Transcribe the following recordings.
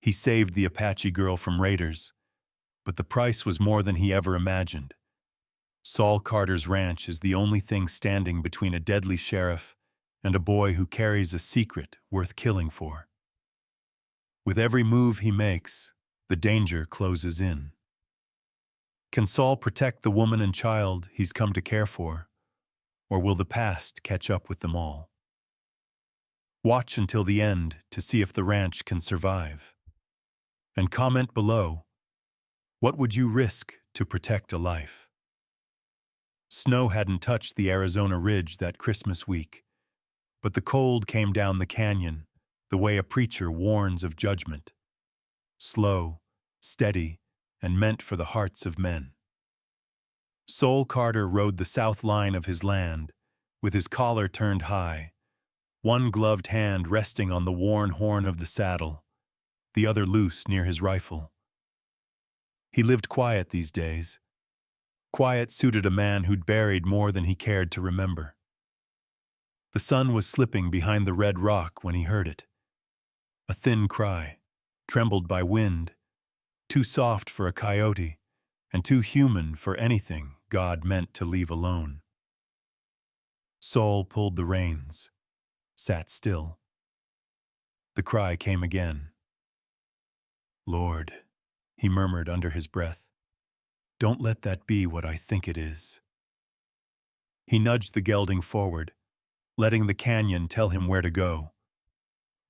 He saved the Apache girl from raiders, but the price was more than he ever imagined. Saul Carter's ranch is the only thing standing between a deadly sheriff and a boy who carries a secret worth killing for. With every move he makes, the danger closes in. Can Saul protect the woman and child he's come to care for, or will the past catch up with them all? Watch until the end to see if the ranch can survive. And comment below, what would you risk to protect a life? Snow hadn't touched the Arizona ridge that Christmas week, but the cold came down the canyon the way a preacher warns of judgment. Slow, steady, and meant for the hearts of men. Saul Carter rode the south line of his land, with his collar turned high, one gloved hand resting on the worn horn of the saddle, the other loose near his rifle. He lived quiet these days. Quiet suited a man who'd buried more than he cared to remember. The sun was slipping behind the red rock when he heard it. A thin cry, trembled by wind, too soft for a coyote, and too human for anything God meant to leave alone. Saul pulled the reins, sat still. The cry came again. "Lord," he murmured under his breath, "don't let that be what I think it is." He nudged the gelding forward, letting the canyon tell him where to go.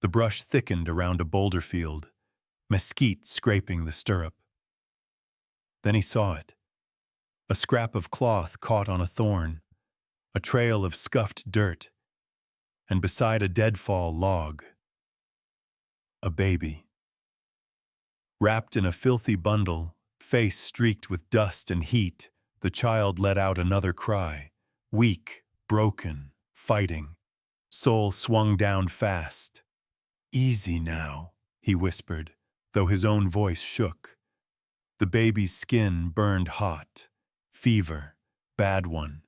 The brush thickened around a boulder field, mesquite scraping the stirrup. Then he saw it. A scrap of cloth caught on a thorn, a trail of scuffed dirt, and beside a deadfall log, a baby. Wrapped in a filthy bundle, face streaked with dust and heat, the child let out another cry, weak, broken, fighting. Saul swung down fast. "Easy now," he whispered, though his own voice shook. The baby's skin burned hot. Fever, bad one.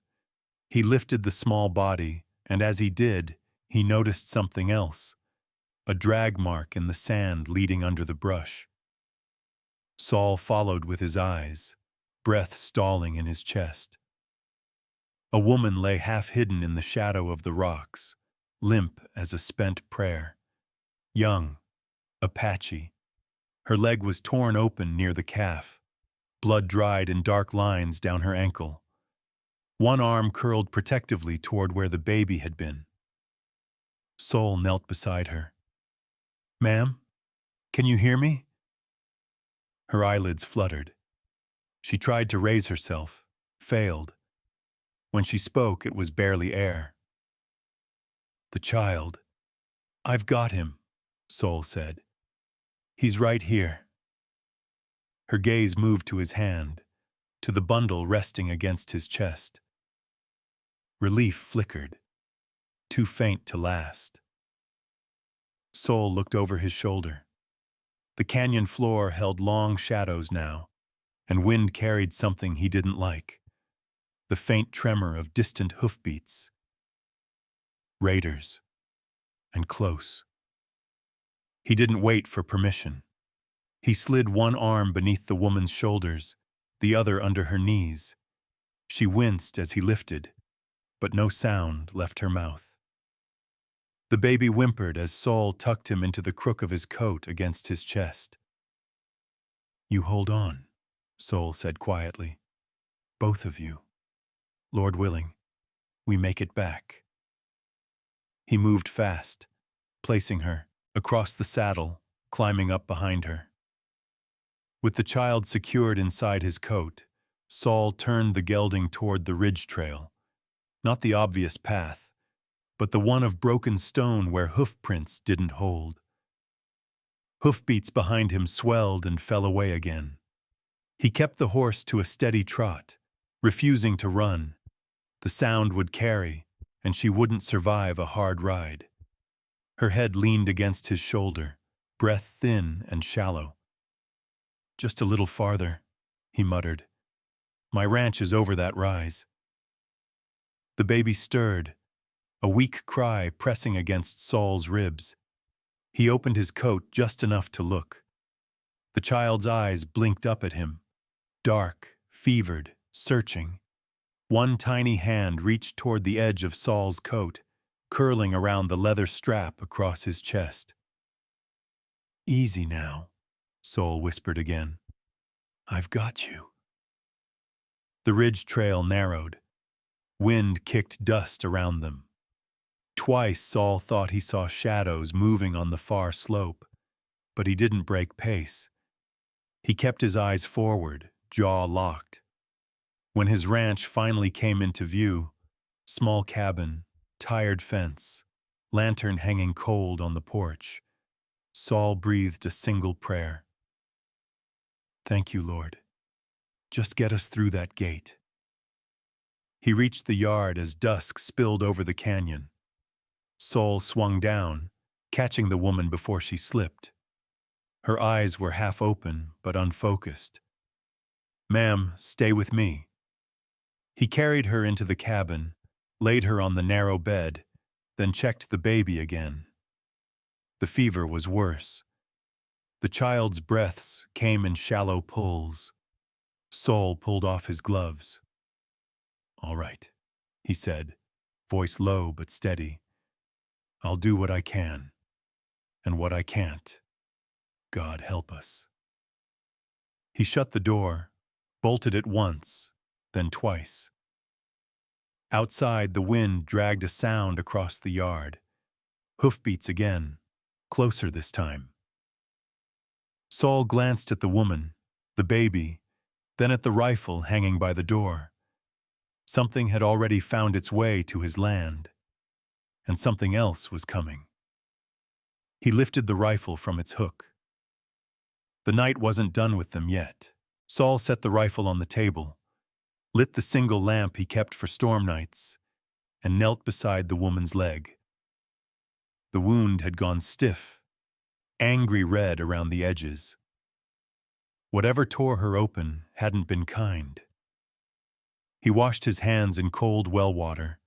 He lifted the small body, and as he did, he noticed something else. A drag mark in the sand leading under the brush. Saul followed with his eyes, breath stalling in his chest. A woman lay half hidden in the shadow of the rocks, limp as a spent prayer. Young, Apache. Her leg was torn open near the calf, blood dried in dark lines down her ankle. One arm curled protectively toward where the baby had been. Saul knelt beside her. "Ma'am, can you hear me?" Her eyelids fluttered. She tried to raise herself, failed. When she spoke, it was barely air. "The child. I've got him," Saul said. "He's right here." Her gaze moved to his hand, to the bundle resting against his chest. Relief flickered, too faint to last. Saul looked over his shoulder. The canyon floor held long shadows now, and wind carried something he didn't like. The faint tremor of distant hoofbeats. Raiders. And close. He didn't wait for permission. He slid one arm beneath the woman's shoulders, the other under her knees. She winced as he lifted, but no sound left her mouth. The baby whimpered as Saul tucked him into the crook of his coat against his chest. "You hold on," Saul said quietly. "Both of you. Lord willing, we make it back." He moved fast, placing her across the saddle, climbing up behind her. With the child secured inside his coat, Saul turned the gelding toward the ridge trail, not the obvious path, but the one of broken stone where hoof prints didn't hold. Hoofbeats behind him swelled and fell away again. He kept the horse to a steady trot, refusing to run. The sound would carry, and she wouldn't survive a hard ride. Her head leaned against his shoulder, breath thin and shallow. "Just a little farther," he muttered. "My ranch is over that rise." The baby stirred, a weak cry pressing against Saul's ribs. He opened his coat just enough to look. The child's eyes blinked up at him, dark, fevered, searching. One tiny hand reached toward the edge of Saul's coat, curling around the leather strap across his chest. "Easy now," Saul whispered again. "I've got you." The ridge trail narrowed. Wind kicked dust around them. Twice Saul thought he saw shadows moving on the far slope, but he didn't break pace. He kept his eyes forward, jaw locked. When his ranch finally came into view, small cabin, tired fence, lantern hanging cold on the porch, Saul breathed a single prayer. "Thank you, Lord. Just get us through that gate." He reached the yard as dusk spilled over the canyon. Saul swung down, catching the woman before she slipped. Her eyes were half open but unfocused. "Ma'am, stay with me." He carried her into the cabin, laid her on the narrow bed, then checked the baby again. The fever was worse. The child's breaths came in shallow pulls. Saul pulled off his gloves. "All right," he said, voice low but steady. "I'll do what I can, and what I can't, God help us." He shut the door, bolted it once, then twice. Outside, the wind dragged a sound across the yard. Hoofbeats again, closer this time. Saul glanced at the woman, the baby, then at the rifle hanging by the door. Something had already found its way to his land, and something else was coming. He lifted the rifle from its hook. The night wasn't done with them yet. Saul set the rifle on the table, lit the single lamp he kept for storm nights, and knelt beside the woman's leg. The wound had gone stiff, angry red around the edges. Whatever tore her open hadn't been kind. He washed his hands in cold well water,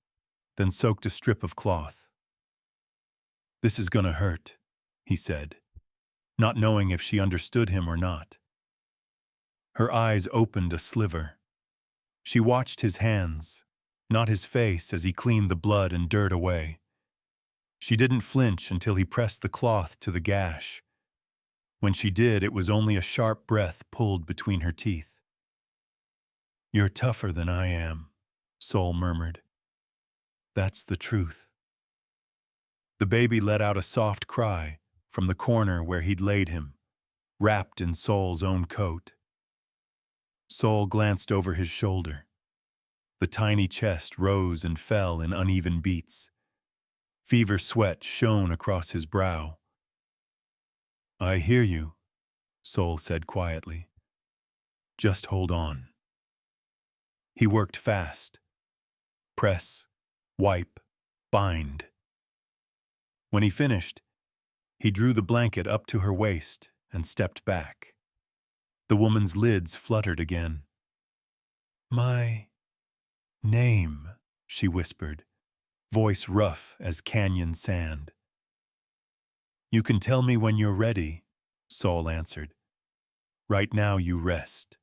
then soaked a strip of cloth. "This is gonna hurt," he said, not knowing if she understood him or not. Her eyes opened a sliver. She watched his hands, not his face as he cleaned the blood and dirt away. She didn't flinch until he pressed the cloth to the gash. When she did, it was only a sharp breath pulled between her teeth. "You're tougher than I am," Saul murmured. "That's the truth." The baby let out a soft cry from the corner where he'd laid him, wrapped in Saul's own coat. Saul glanced over his shoulder. The tiny chest rose and fell in uneven beats. Fever sweat shone across his brow. "I hear you," Saul said quietly. "Just hold on." He worked fast. Press, wipe, bind. When he finished, he drew the blanket up to her waist and stepped back. The woman's lids fluttered again. "My name," she whispered, voice rough as canyon sand. "You can tell me when you're ready," Saul answered. "Right now you rest."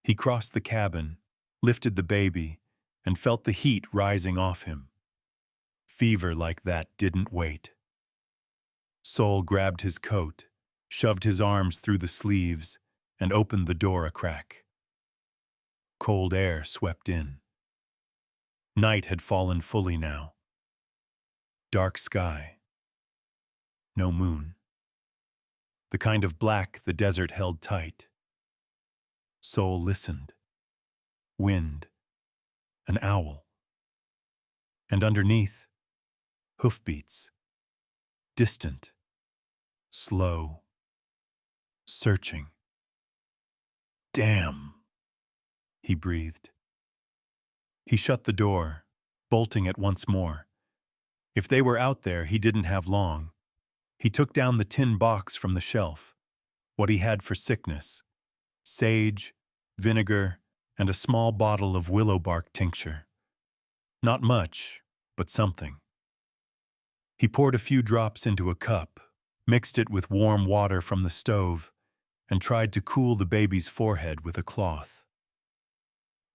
He crossed the cabin, lifted the baby, and felt the heat rising off him. Fever like that didn't wait. Saul grabbed his coat, shoved his arms through the sleeves, and opened the door a crack. Cold air swept in. Night had fallen fully now. Dark sky. No moon. The kind of black the desert held tight. Saul listened. Wind. An owl. And underneath, hoofbeats. Distant. Slow. Searching. "Damn," he breathed. He shut the door, bolting it once more. If they were out there, he didn't have long. He took down the tin box from the shelf, what he had for sickness: sage, vinegar, and a small bottle of willow bark tincture. Not much, but something. He poured a few drops into a cup, mixed it with warm water from the stove, and tried to cool the baby's forehead with a cloth.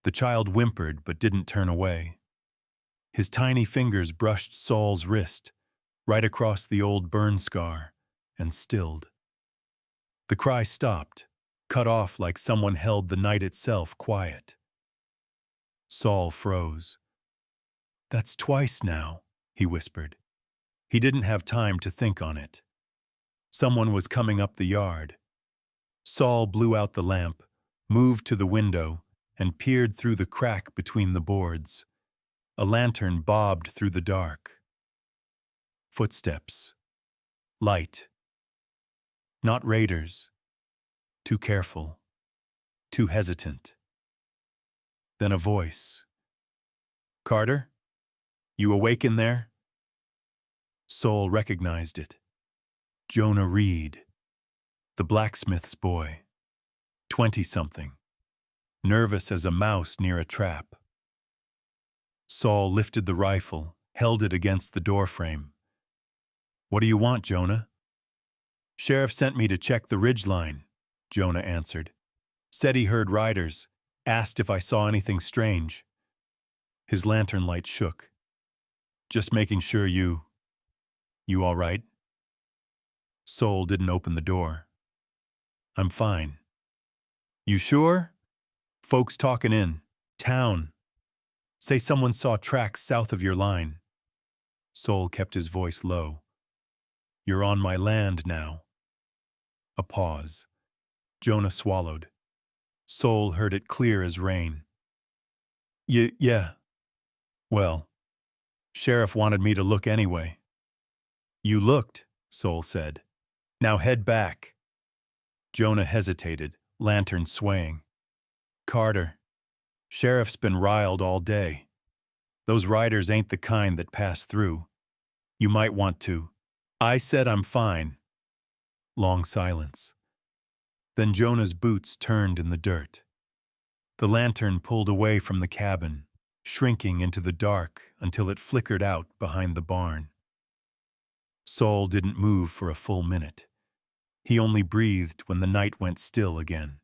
The child whimpered but didn't turn away. His tiny fingers brushed Saul's wrist, right across the old burn scar, and stilled. The cry stopped, cut off like someone held the night itself quiet. Saul froze. "That's twice now," he whispered. He didn't have time to think on it. Someone was coming up the yard. Saul blew out the lamp, moved to the window, and peered through the crack between the boards. A lantern bobbed through the dark. Footsteps. Light. Not raiders. Too careful. Too hesitant. Then a voice. "Carter? You awake in there?" Saul recognized it. Jonah Reed, the blacksmith's boy, 20-something, nervous as a mouse near a trap. Saul lifted the rifle, held it against the doorframe. "What do you want, Jonah?" "Sheriff sent me to check the ridgeline," Jonah answered. "Said he heard riders, asked if I saw anything strange." His lantern light shook. "Just making sure you all right?" Saul didn't open the door. "I'm fine." "You sure?" "Folks talking in town. Say someone saw tracks south of your line." Saul kept his voice low. "You're on my land now." A pause. Jonah swallowed. Saul heard it clear as rain. Yeah. Well, Sheriff wanted me to look anyway." "You looked," Saul said. "Now head back." Jonah hesitated, lantern swaying. "Carter, Sheriff's been riled all day. Those riders ain't the kind that pass through. You might want to." "I said I'm fine." Long silence. Then Jonah's boots turned in the dirt. The lantern pulled away from the cabin, shrinking into the dark until it flickered out behind the barn. Saul didn't move for a full minute. He only breathed when the night went still again.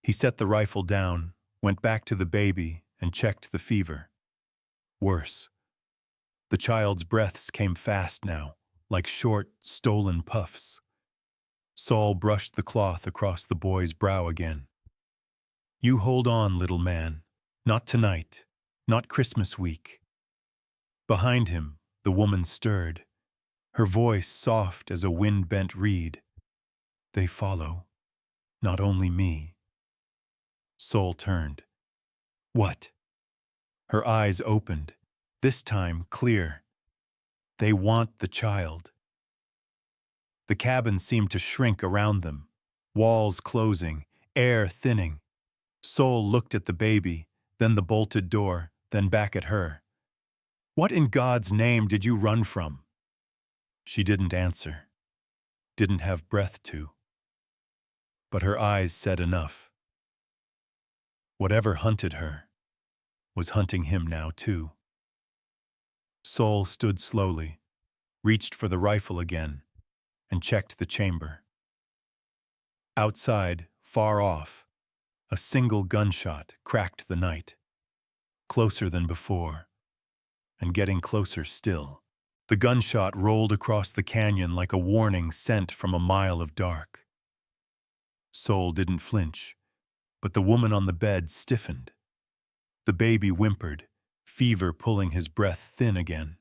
He set the rifle down, went back to the baby, and checked the fever. Worse. The child's breaths came fast now, like short, stolen puffs. Saul brushed the cloth across the boy's brow again. "You hold on, little man. Not tonight. Not Christmas week." Behind him, the woman stirred, her voice soft as a wind-bent reed. "They follow. Not only me." Saul turned. "What?" Her eyes opened, this time clear. "They want the child." The cabin seemed to shrink around them, walls closing, air thinning. Saul looked at the baby, then the bolted door, then back at her. "What in God's name did you run from?" She didn't answer. Didn't have breath to. But her eyes said enough. Whatever hunted her was hunting him now too. Saul stood slowly, reached for the rifle again, and checked the chamber. Outside, far off, a single gunshot cracked the night. Closer than before, and getting closer still. The gunshot rolled across the canyon like a warning sent from a mile of dark. Saul didn't flinch, but the woman on the bed stiffened. The baby whimpered, fever pulling his breath thin again.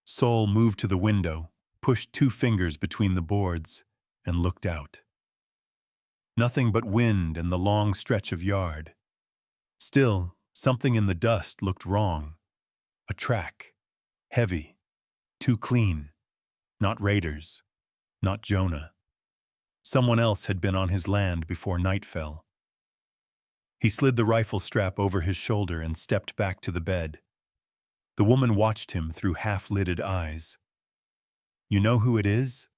Saul moved to the window, pushed 2 fingers between the boards, and looked out. Nothing but wind and the long stretch of yard. Still, something in the dust looked wrong. A track. Heavy. Too clean. Not raiders. Not Jonah. Someone else had been on his land before night fell. He slid the rifle strap over his shoulder and stepped back to the bed. The woman watched him through half-lidded eyes. "You know who it is?"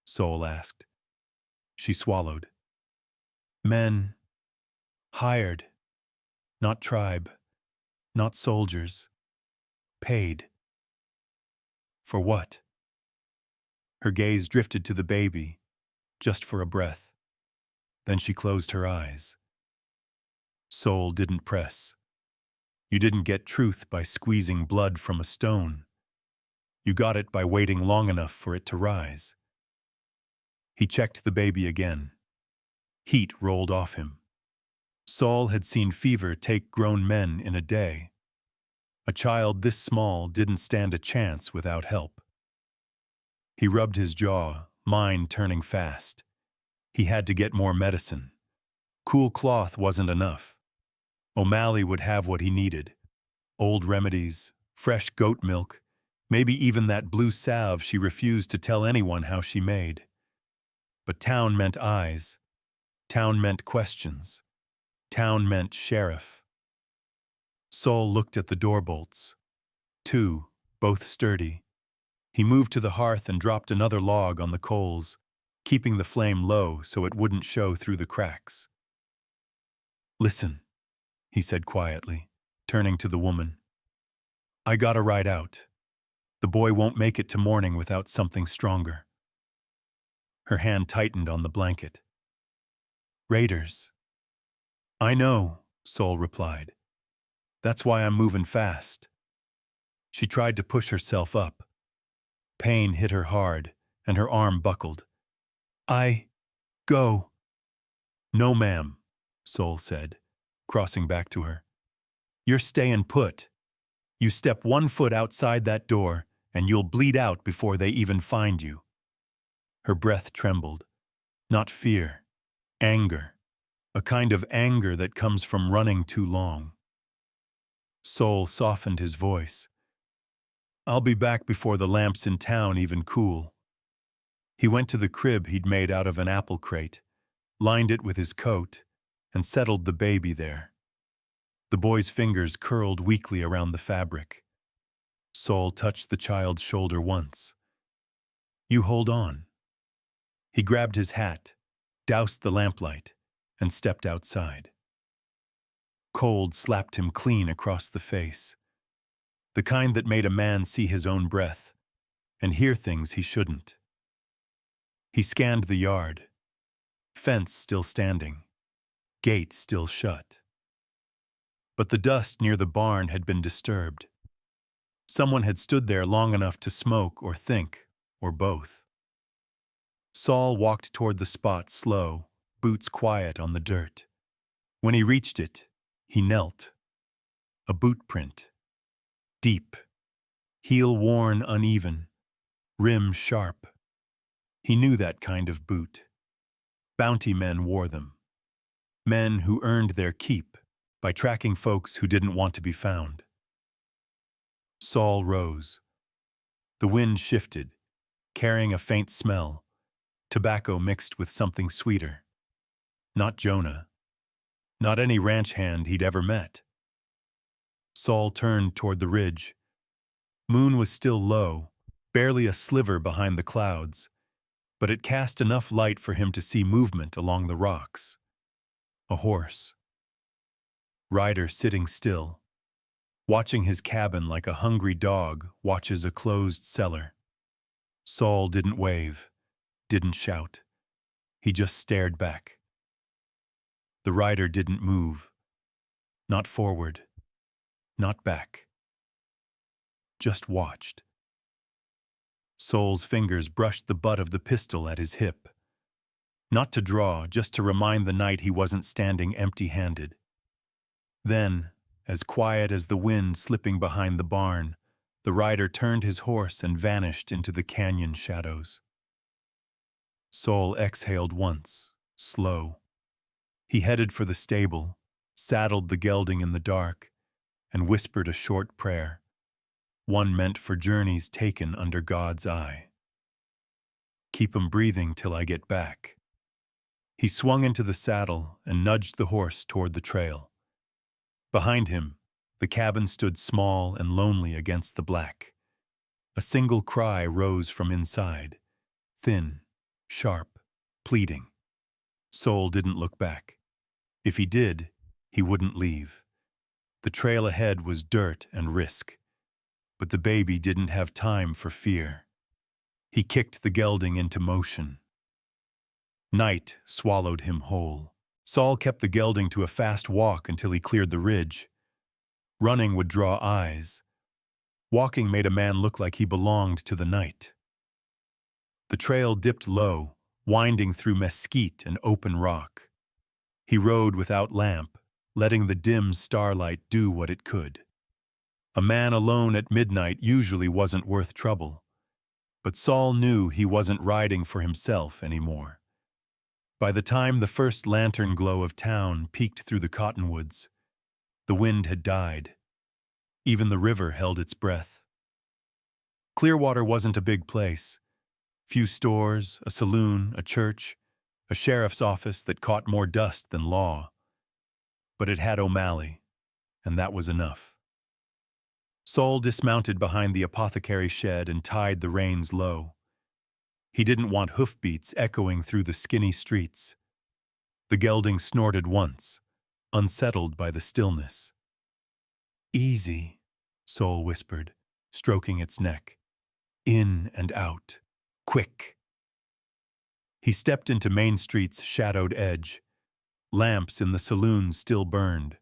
Saul asked. She swallowed. "Men. Hired. Not tribe. Not soldiers. Paid." "For what?" Her gaze drifted to the baby, just for a breath. Then she closed her eyes. Soul didn't press. You didn't get truth by squeezing blood from a stone. You got it by waiting long enough for it to rise. He checked the baby again. Heat rolled off him. Saul had seen fever take grown men in a day. A child this small didn't stand a chance without help. He rubbed his jaw, mind turning fast. He had to get more medicine. Cool cloth wasn't enough. O'Malley would have what he needed. Old remedies, fresh goat milk, maybe even that blue salve she refused to tell anyone how she made. But town meant eyes. Town meant questions. Town meant sheriff. Saul looked at the door bolts. 2, both sturdy. He moved to the hearth and dropped another log on the coals, keeping the flame low so it wouldn't show through the cracks. "Listen," he said quietly, turning to the woman. "I gotta ride out. The boy won't make it to morning without something stronger." Her hand tightened on the blanket. "Raiders." "I know," Saul replied. "That's why I'm moving fast." She tried to push herself up. Pain hit her hard, and her arm buckled. "I go." "No, ma'am," Saul said, crossing back to her. "You're staying put. You step 1 foot outside that door, and you'll bleed out before they even find you." Her breath trembled. Not fear, anger. A kind of anger that comes from running too long. Saul softened his voice. "I'll be back before the lamps in town even cool." He went to the crib he'd made out of an apple crate, lined it with his coat, and settled the baby there. The boy's fingers curled weakly around the fabric. Saul touched the child's shoulder once. "You hold on." He grabbed his hat, doused the lamplight, and stepped outside. Cold slapped him clean across the face. The kind that made a man see his own breath and hear things he shouldn't. He scanned the yard. Fence still standing. Gate still shut. But the dust near the barn had been disturbed. Someone had stood there long enough to smoke or think, or both. Saul walked toward the spot slow, boots quiet on the dirt. When he reached it, he knelt. A boot print. Deep. Heel worn uneven. Rim sharp. He knew that kind of boot. Bounty men wore them. Men who earned their keep by tracking folks who didn't want to be found. Saul rose. The wind shifted, carrying a faint smell, tobacco mixed with something sweeter. Not Jonah. Not any ranch hand he'd ever met. Saul turned toward the ridge. Moon was still low, barely a sliver behind the clouds, but it cast enough light for him to see movement along the rocks. A horse. Rider sitting still, watching his cabin like a hungry dog watches a closed cellar. Saul didn't wave, didn't shout. He just stared back. The rider didn't move. Not forward. Not back. Just watched. Saul's fingers brushed the butt of the pistol at his hip. Not to draw, just to remind the night he wasn't standing empty-handed. Then, as quiet as the wind slipping behind the barn, the rider turned his horse and vanished into the canyon shadows. Saul exhaled once, slow. He headed for the stable, saddled the gelding in the dark, and whispered a short prayer, one meant for journeys taken under God's eye. "Keep 'em breathing till I get back." He swung into the saddle and nudged the horse toward the trail. Behind him, the cabin stood small and lonely against the black. A single cry rose from inside, thin, sharp, pleading. Saul didn't look back. If he did, he wouldn't leave. The trail ahead was dirt and risk, but the baby didn't have time for fear. He kicked the gelding into motion. Night swallowed him whole. Saul kept the gelding to a fast walk until he cleared the ridge. Running would draw eyes. Walking made a man look like he belonged to the night. The trail dipped low, winding through mesquite and open rock. He rode without lamp, letting the dim starlight do what it could. A man alone at midnight usually wasn't worth trouble, but Saul knew he wasn't riding for himself anymore. By the time the first lantern glow of town peeked through the cottonwoods, the wind had died. Even the river held its breath. Clearwater wasn't a big place. Few stores, a saloon, a church, a sheriff's office that caught more dust than law. But it had O'Malley, and that was enough. Saul dismounted behind the apothecary shed and tied the reins low. He didn't want hoofbeats echoing through the skinny streets. The gelding snorted once, unsettled by the stillness. "Easy," Saul whispered, stroking its neck. "In and out. Quick." He stepped into Main Street's shadowed edge. Lamps in the saloons still burned,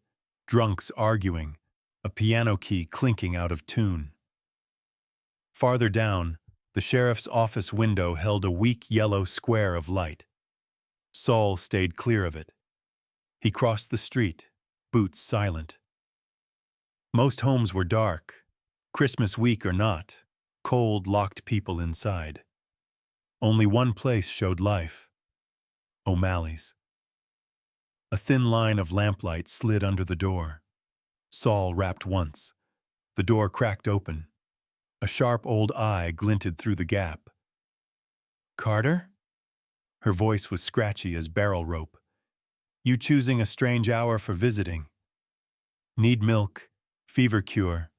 drunks arguing, a piano key clinking out of tune. Farther down, the sheriff's office window held a weak yellow square of light. Saul stayed clear of it. He crossed the street, boots silent. Most homes were dark, Christmas week or not, cold locked people inside. Only one place showed life: O'Malley's. A thin line of lamplight slid under the door. Saul rapped once. The door cracked open. A sharp old eye glinted through the gap. "Carter?" Her voice was scratchy as barrel rope. "You choosing a strange hour for visiting. Need milk, fever cure,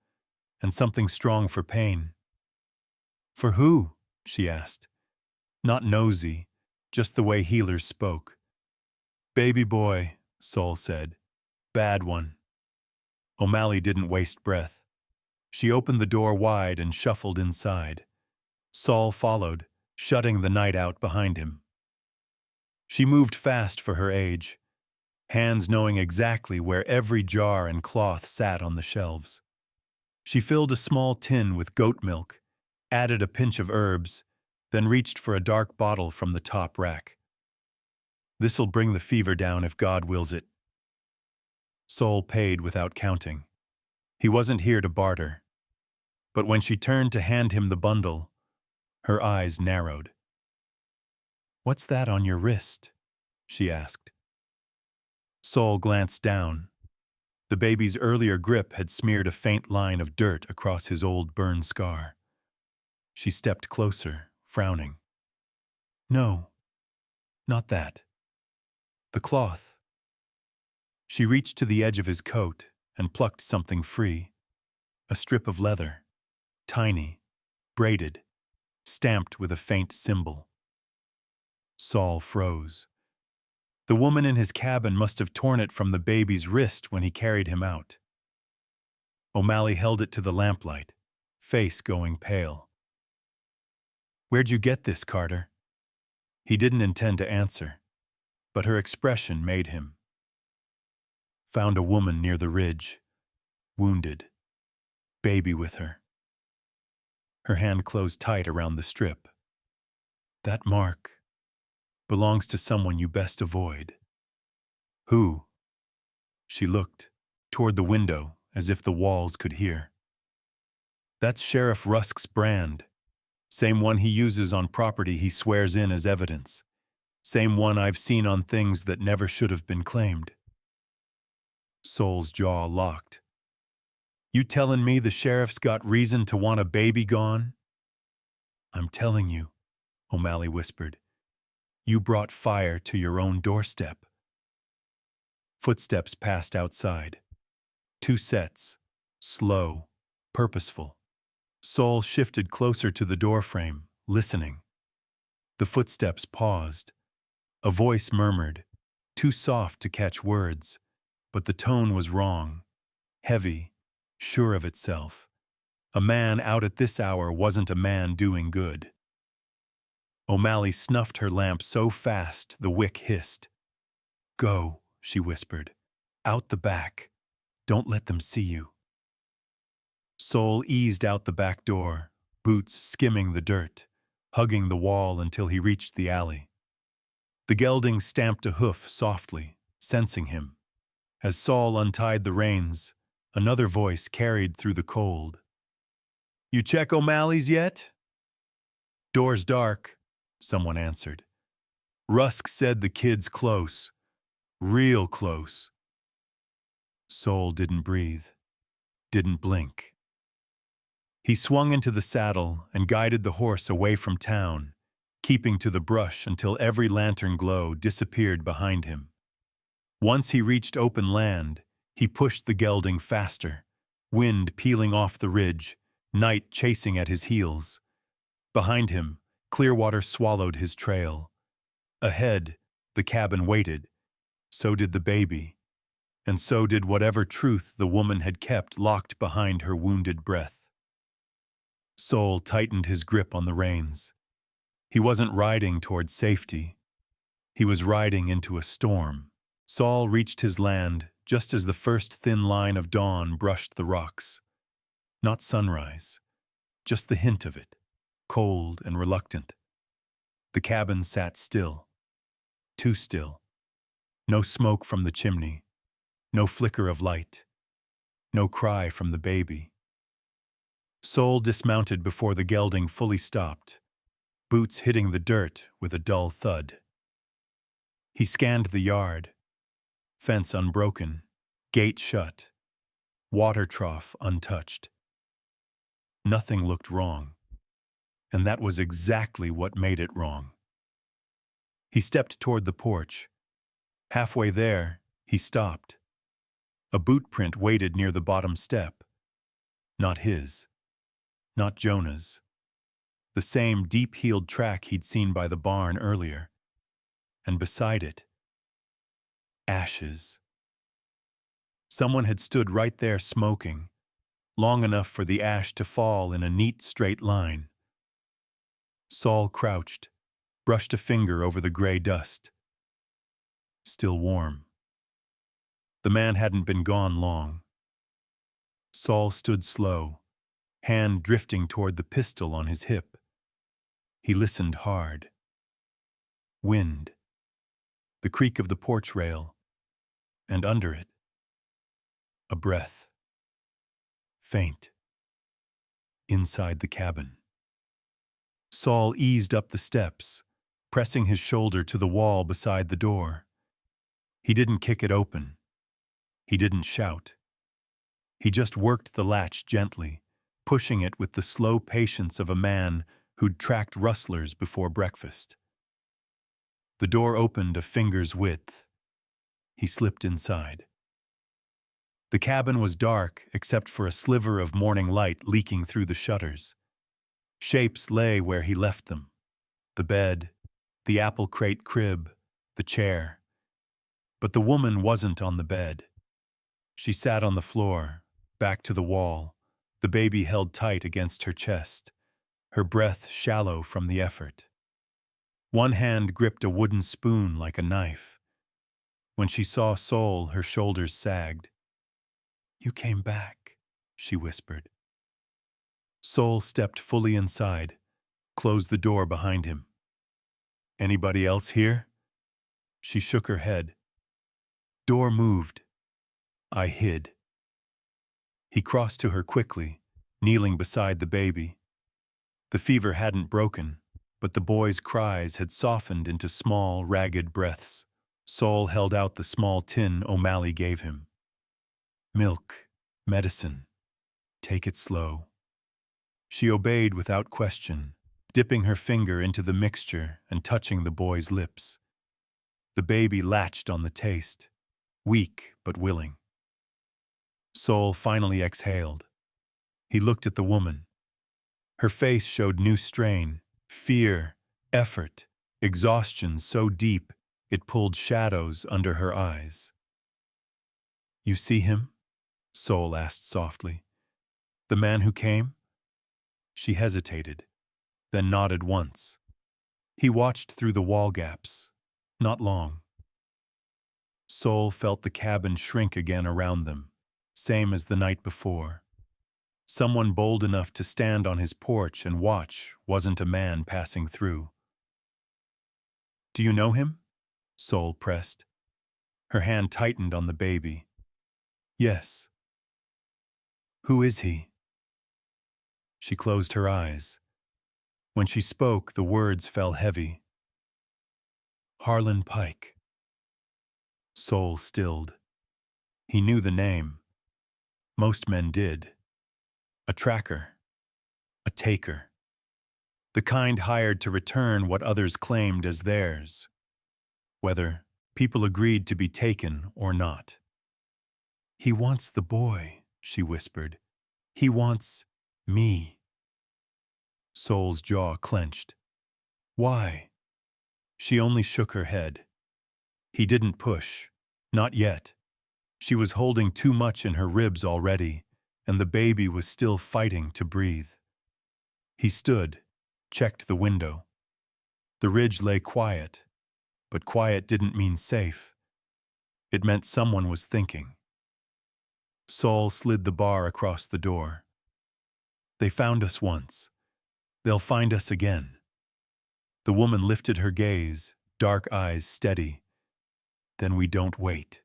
and something strong for pain." "For who?" she asked. Not nosy, just the way healers spoke. "Baby boy," Saul said. "Bad one." O'Malley didn't waste breath. She opened the door wide and shuffled inside. Saul followed, shutting the night out behind him. She moved fast for her age, hands knowing exactly where every jar and cloth sat on the shelves. She filled a small tin with goat milk, added a pinch of herbs, then reached for a dark bottle from the top rack. "This'll bring the fever down if God wills it." Saul paid without counting. He wasn't here to barter. But when she turned to hand him the bundle, her eyes narrowed. "What's that on your wrist?" she asked. Saul glanced down. The baby's earlier grip had smeared a faint line of dirt across his old burn scar. She stepped closer, frowning. "No, not that. The cloth." She reached to the edge of his coat and plucked something free. A strip of leather, tiny, braided, stamped with a faint symbol. Saul froze. The woman in his cabin must have torn it from the baby's wrist when he carried him out. O'Malley held it to the lamplight, face going pale. "Where'd you get this, Carter?" He didn't intend to answer, but her expression made him. "Found a woman near the ridge, wounded, baby with her." Her hand closed tight around the strip. "That mark belongs to someone you best avoid." "Who?" She looked toward the window as if the walls could hear. "That's Sheriff Rusk's brand. Same one he uses on property he swears in as evidence. Same one I've seen on things that never should have been claimed." Saul's jaw locked. "You telling me the sheriff's got reason to want a baby gone?" "I'm telling you," O'Malley whispered. "You brought fire to your own doorstep." Footsteps passed outside. 2 sets, slow, purposeful. Saul shifted closer to the doorframe, listening. The footsteps paused. A voice murmured, too soft to catch words, but the tone was wrong, heavy, sure of itself. A man out at this hour wasn't a man doing good. O'Malley snuffed her lamp so fast the wick hissed. "Go," she whispered. "Out the back. Don't let them see you." Sol eased out the back door, boots skimming the dirt, hugging the wall until he reached the alley. The gelding stamped a hoof softly, sensing him. As Sol untied the reins, another voice carried through the cold. "You check O'Malley's yet?" "Door's dark," someone answered. "Rusk said the kid's close. Real close." Sol didn't breathe, didn't blink. He swung into the saddle and guided the horse away from town, keeping to the brush until every lantern glow disappeared behind him. Once he reached open land, he pushed the gelding faster, wind peeling off the ridge, night chasing at his heels. Behind him, Clearwater swallowed his trail. Ahead, the cabin waited. So did the baby, and so did whatever truth the woman had kept locked behind her wounded breath. Sol tightened his grip on the reins. He wasn't riding toward safety. He was riding into a storm. Sol reached his land just as the first thin line of dawn brushed the rocks. Not sunrise, just the hint of it, cold and reluctant. The cabin sat still, too still. No smoke from the chimney, no flicker of light, no cry from the baby. Sol dismounted before the gelding fully stopped, boots hitting the dirt with a dull thud. He scanned the yard, fence unbroken, gate shut, water trough untouched. Nothing looked wrong, and that was exactly what made it wrong. He stepped toward the porch. Halfway there, he stopped. A boot print waited near the bottom step. Not his. Not Jonah's. The same deep-heeled track he'd seen by the barn earlier. And beside it, ashes. Someone had stood right there smoking, long enough for the ash to fall in a neat straight line. Sol crouched, brushed a finger over the gray dust. Still warm. The man hadn't been gone long. Sol stood slow, hand drifting toward the pistol on his hip. He listened hard. Wind. The creak of the porch rail. And under it, a breath. Faint. Inside the cabin. Sol eased up the steps, pressing his shoulder to the wall beside the door. He didn't kick it open. He didn't shout. He just worked the latch gently, pushing it with the slow patience of a man who'd tracked rustlers before breakfast. The door opened a finger's width. He slipped inside. The cabin was dark except for a sliver of morning light leaking through the shutters. Shapes lay where he left them. The bed, the apple crate crib, the chair. But the woman wasn't on the bed. She sat on the floor, back to the wall, the baby held tight against her chest, her breath shallow from the effort. One hand gripped a wooden spoon like a knife. When she saw Sol, her shoulders sagged. "You came back," she whispered. Sol stepped fully inside, closed the door behind him. "Anybody else here?" She shook her head. Door moved. I hid. He crossed to her quickly, kneeling beside the baby. The fever hadn't broken, but the boy's cries had softened into small, ragged breaths. Sol held out the small tin O'Malley gave him. "Milk, medicine. Take it slow." She obeyed without question, dipping her finger into the mixture and touching the boy's lips. The baby latched on the taste, weak but willing. Sol finally exhaled. He looked at the woman. Her face showed new strain, fear, effort, exhaustion so deep it pulled shadows under her eyes. "You see him?" Sol asked softly. "The man who came?" She hesitated, then nodded once. He watched through the wall gaps. Not long. Sol felt the cabin shrink again around them, same as the night before. Someone bold enough to stand on his porch and watch wasn't a man passing through. "Do you know him?" Sol pressed. Her hand tightened on the baby. "Yes." "Who is he?" She closed her eyes. When she spoke, the words fell heavy. "Harlan Pike." Sol stilled. He knew the name. Most men did. A tracker. A taker. The kind hired to return what others claimed as theirs, whether people agreed to be taken or not. "He wants the boy," she whispered. "He wants me." Sol's jaw clenched. "Why?" She only shook her head. He didn't push. Not yet. She was holding too much in her ribs already, and the baby was still fighting to breathe. He stood, checked the window. The ridge lay quiet, but quiet didn't mean safe. It meant someone was thinking. Sol slid the bar across the door. "They found us once. They'll find us again." The woman lifted her gaze, dark eyes steady. "Then we don't wait."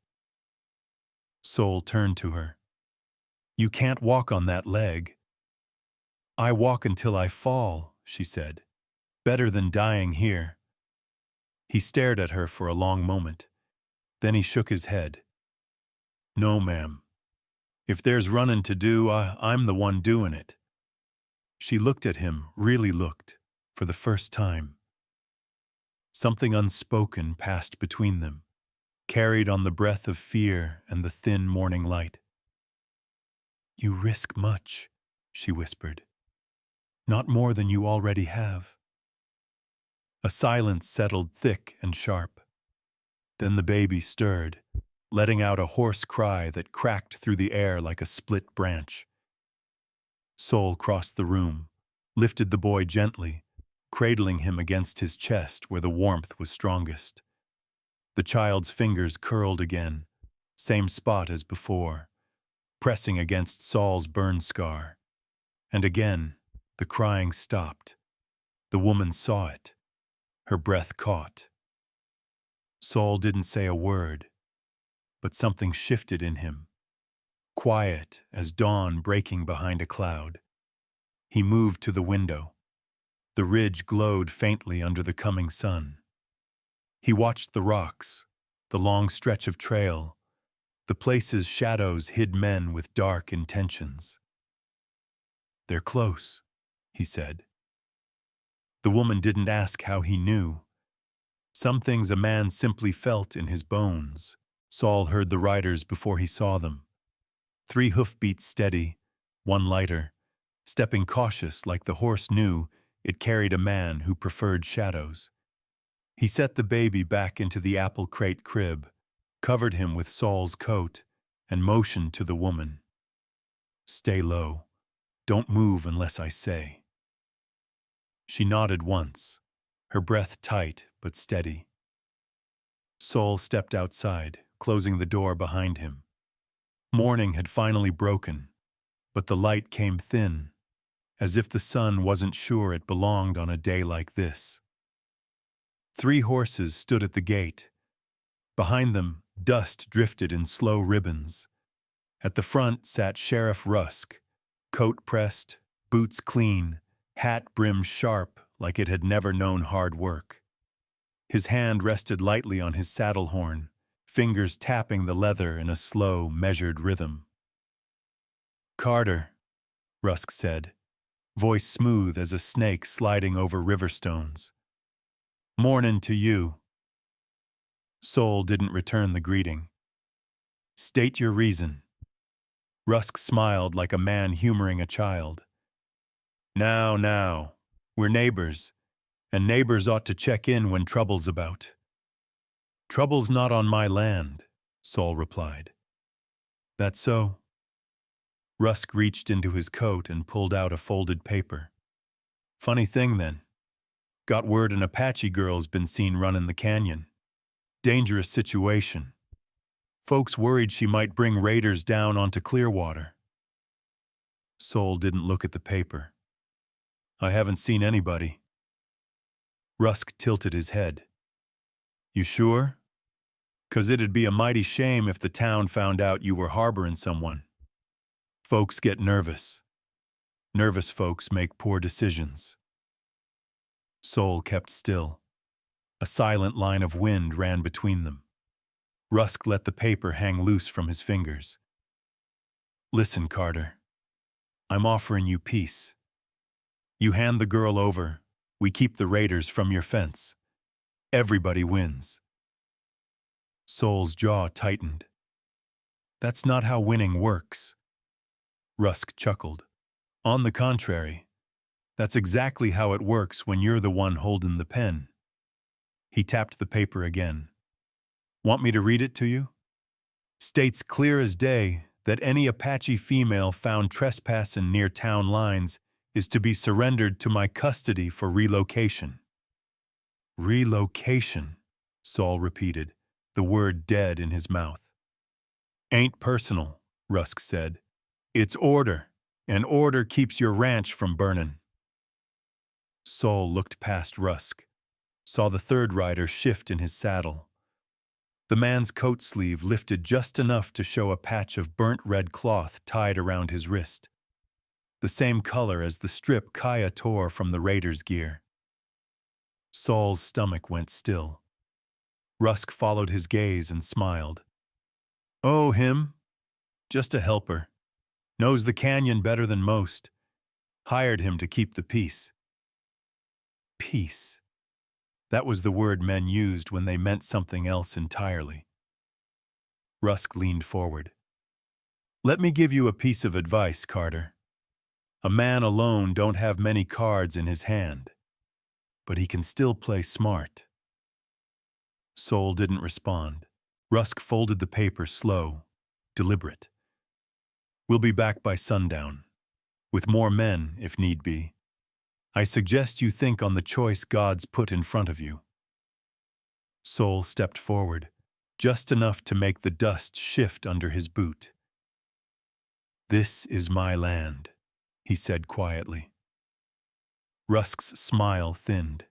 Sol turned to her. "You can't walk on that leg." "I walk until I fall," she said. "Better than dying here." He stared at her for a long moment. Then he shook his head. "No, ma'am. If there's running to do, I'm the one doing it." She looked at him, really looked, for the first time. Something unspoken passed between them, carried on the breath of fear and the thin morning light. "You risk much," she whispered. "Not more than you already have." A silence settled thick and sharp. Then the baby stirred, letting out a hoarse cry that cracked through the air like a split branch. Sol crossed the room, lifted the boy gently, cradling him against his chest where the warmth was strongest. The child's fingers curled again, same spot as before, pressing against Sol's burn scar. And again, the crying stopped. The woman saw it. Her breath caught. Sol didn't say a word, but something shifted in him. Quiet as dawn breaking behind a cloud. He moved to the window. The ridge glowed faintly under the coming sun. He watched the rocks, the long stretch of trail, the places shadows hid men with dark intentions. "They're close," he said. The woman didn't ask how he knew. Some things a man simply felt in his bones. Sol heard the riders before he saw them. 3 hoofbeats steady, 1 lighter, stepping cautious like the horse knew it carried a man who preferred shadows. He set the baby back into the apple crate crib, covered him with Sol's coat, and motioned to the woman. "Stay low. Don't move unless I say." She nodded once, her breath tight but steady. Sol stepped outside, closing the door behind him. Morning had finally broken, but the light came thin, as if the sun wasn't sure it belonged on a day like this. 3 horses stood at the gate. Behind them, dust drifted in slow ribbons. At the front sat Sheriff Rusk, coat pressed, boots clean, hat brimmed sharp like it had never known hard work. His hand rested lightly on his saddle horn, fingers tapping the leather in a slow, measured rhythm. "Carter," Rusk said, voice smooth as a snake sliding over river stones. "Mornin' to you." Sol didn't return the greeting. "State your reason." Rusk smiled like a man humoring a child. Now, we're neighbors, and neighbors ought to check in when trouble's about." "Trouble's not on my land," Sol replied. "That's so." Rusk reached into his coat and pulled out a folded paper. "Funny thing, then. Got word an Apache girl's been seen running the canyon. Dangerous situation. Folks worried she might bring raiders down onto Clearwater. Sol didn't look at the paper. I haven't seen anybody. Rusk tilted his head. You sure? 'Cause it'd be a mighty shame if the town found out you were harboring someone. Folks get nervous. Nervous folks make poor decisions. Sol kept still. A silent line of wind ran between them. Rusk let the paper hang loose from his fingers. Listen, Carter. I'm offering you peace. You hand the girl over, we keep the raiders from your fence. Everybody wins. Sol's jaw tightened. That's not how winning works. Rusk chuckled. On the contrary, that's exactly how it works when you're the one holding the pen. He tapped the paper again. Want me to read it to you? States clear as day that any Apache female found trespassing near town lines is to be surrendered to my custody for relocation. Relocation, Sol repeated, the word dead in his mouth. Ain't personal, Rusk said. It's order, and order keeps your ranch from burning. Sol looked past Rusk, saw the third rider shift in his saddle. The man's coat sleeve lifted just enough to show a patch of burnt red cloth tied around his wrist, the same color as the strip Kaya tore from the raider's gear. Sol's stomach went still. Rusk followed his gaze and smiled. Oh, him? Just a helper. Knows the canyon better than most. Hired him to keep the peace. Peace. That was the word men used when they meant something else entirely. Rusk leaned forward. Let me give you a piece of advice, Carter. A man alone don't have many cards in his hand, but he can still play smart. Sol didn't respond. Rusk folded the paper slow, deliberate. We'll be back by sundown, with more men if need be. I suggest you think on the choice God's put in front of you. Sol stepped forward, just enough to make the dust shift under his boot. This is my land, he said quietly. Rusk's smile thinned.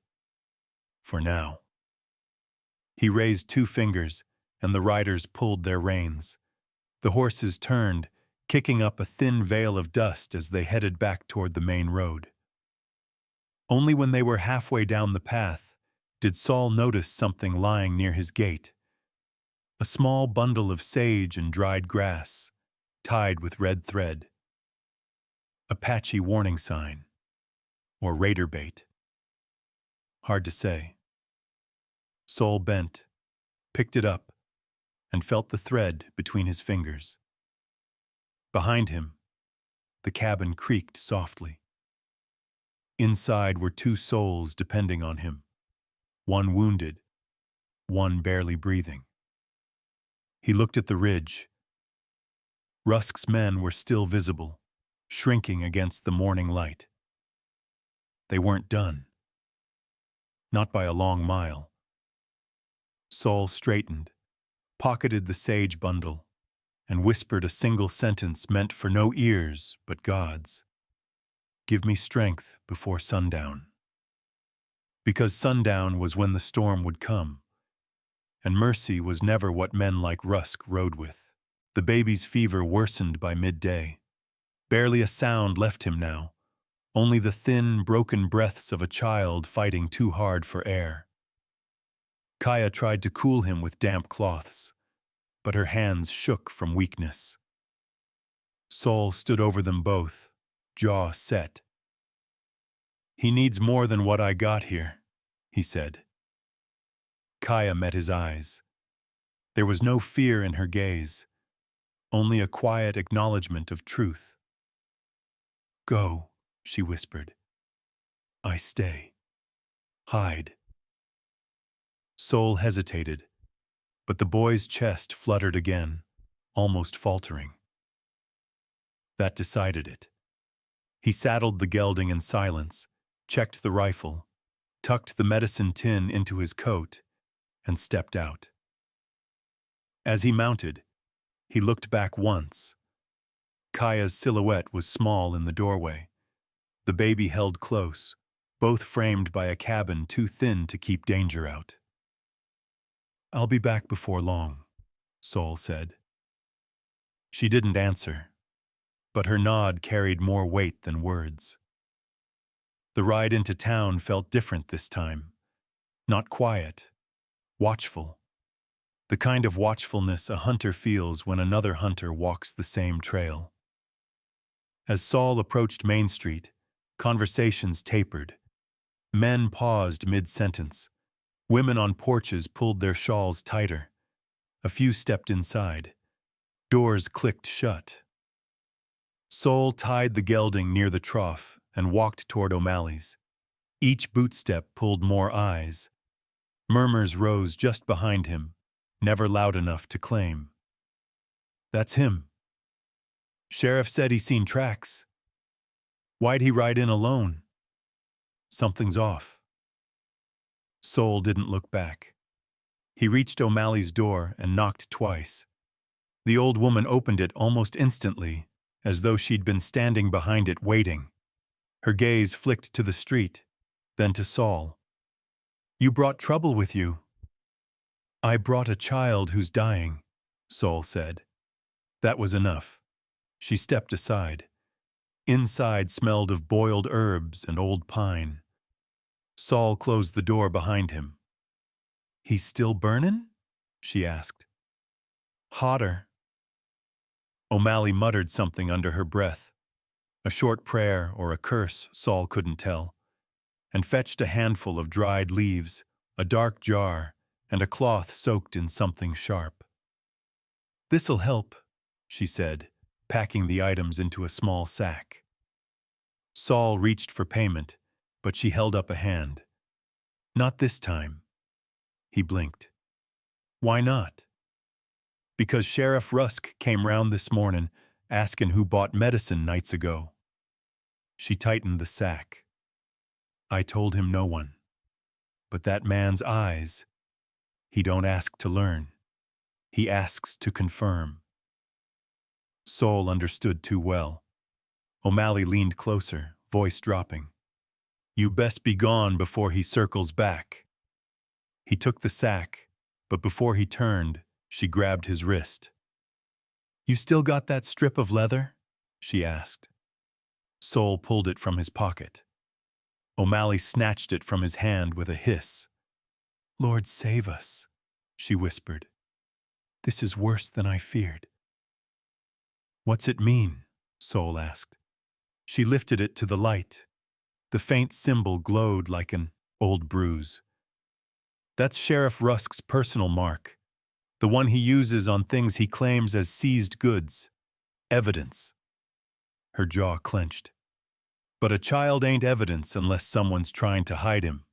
For now. He raised 2 fingers, and the riders pulled their reins. The horses turned, kicking up a thin veil of dust as they headed back toward the main road. Only when they were halfway down the path did Sol notice something lying near his gate. A small bundle of sage and dried grass, tied with red thread. Apache warning sign. Or raider bait. Hard to say. Sol bent, picked it up, and felt the thread between his fingers. Behind him, the cabin creaked softly. Inside were 2 souls depending on him, one wounded, one barely breathing. He looked at the ridge. Rusk's men were still visible, shrinking against the morning light. They weren't done. Not by a long mile. Sol straightened, pocketed the sage bundle, and whispered a single sentence meant for no ears but God's. Give me strength before sundown. Because sundown was when the storm would come, and mercy was never what men like Rusk rode with. The baby's fever worsened by midday. Barely a sound left him now, only the thin, broken breaths of a child fighting too hard for air. Kaya tried to cool him with damp cloths, but her hands shook from weakness. Sol stood over them both, jaw set. He needs more than what I got here, he said. Kaya met his eyes. There was no fear in her gaze, only a quiet acknowledgement of truth. Go, she whispered. I stay. Hide. Sol hesitated, but the boy's chest fluttered again, almost faltering. That decided it. He saddled the gelding in silence, checked the rifle, tucked the medicine tin into his coat, and stepped out. As he mounted, he looked back once. Kaya's silhouette was small in the doorway, the baby held close, both framed by a cabin too thin to keep danger out. "I'll be back before long," Sol said. She didn't answer, but her nod carried more weight than words. The ride into town felt different this time. Not quiet, watchful. The kind of watchfulness a hunter feels when another hunter walks the same trail. As Sol approached Main Street, conversations tapered. Men paused mid-sentence. Women on porches pulled their shawls tighter. A few stepped inside. Doors clicked shut. Sol tied the gelding near the trough and walked toward O'Malley's. Each bootstep pulled more eyes. Murmurs rose just behind him, never loud enough to claim. "That's him. Sheriff said he seen tracks. Why'd he ride in alone? Something's off." Sol didn't look back. He reached O'Malley's door and knocked twice. The old woman opened it almost instantly, as though she'd been standing behind it waiting. Her gaze flicked to the street, then to Sol. "You brought trouble with you." "I brought a child who's dying," Sol said. That was enough. She stepped aside. Inside smelled of boiled herbs and old pine. Sol closed the door behind him. "He's still burnin'?" she asked. "Hotter." O'Malley muttered something under her breath, a short prayer or a curse Sol couldn't tell, and fetched a handful of dried leaves, a dark jar, and a cloth soaked in something sharp. "This'll help," she said, packing the items into a small sack. Sol reached for payment, but she held up a hand. "Not this time." He blinked. "Why not?" "Because Sheriff Rusk came round this mornin' askin' who bought medicine nights ago." She tightened the sack. "I told him no one. But that man's eyes, he don't ask to learn. He asks to confirm." Sol understood too well. O'Malley leaned closer, voice dropping. "You best be gone before he circles back." He took the sack, but before he turned, she grabbed his wrist. "You still got that strip of leather?" she asked. Sol pulled it from his pocket. O'Malley snatched it from his hand with a hiss. "Lord save us," she whispered. "This is worse than I feared." "What's it mean?" Sol asked. She lifted it to the light. The faint symbol glowed like an old bruise. "That's Sheriff Rusk's personal mark, the one he uses on things he claims as seized goods. Evidence." Her jaw clenched. "But a child ain't evidence unless someone's trying to hide him."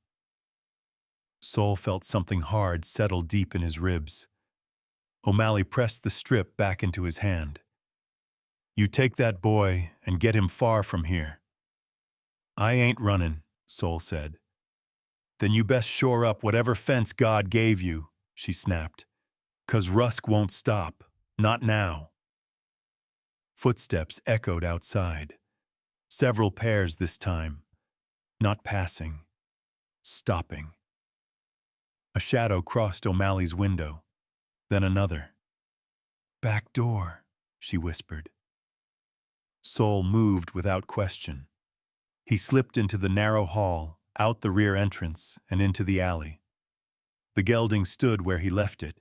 Sol felt something hard settle deep in his ribs. O'Malley pressed the strip back into his hand. "You take that boy and get him far from here." "I ain't runnin'," Sol said. "Then you best shore up whatever fence God gave you," she snapped. "'Cause Rusk won't stop. Not now." Footsteps echoed outside. Several pairs this time. Not passing. Stopping. A shadow crossed O'Malley's window. Then another. "Back door," she whispered. Sol moved without question. He slipped into the narrow hall, out the rear entrance, and into the alley. The gelding stood where he left it,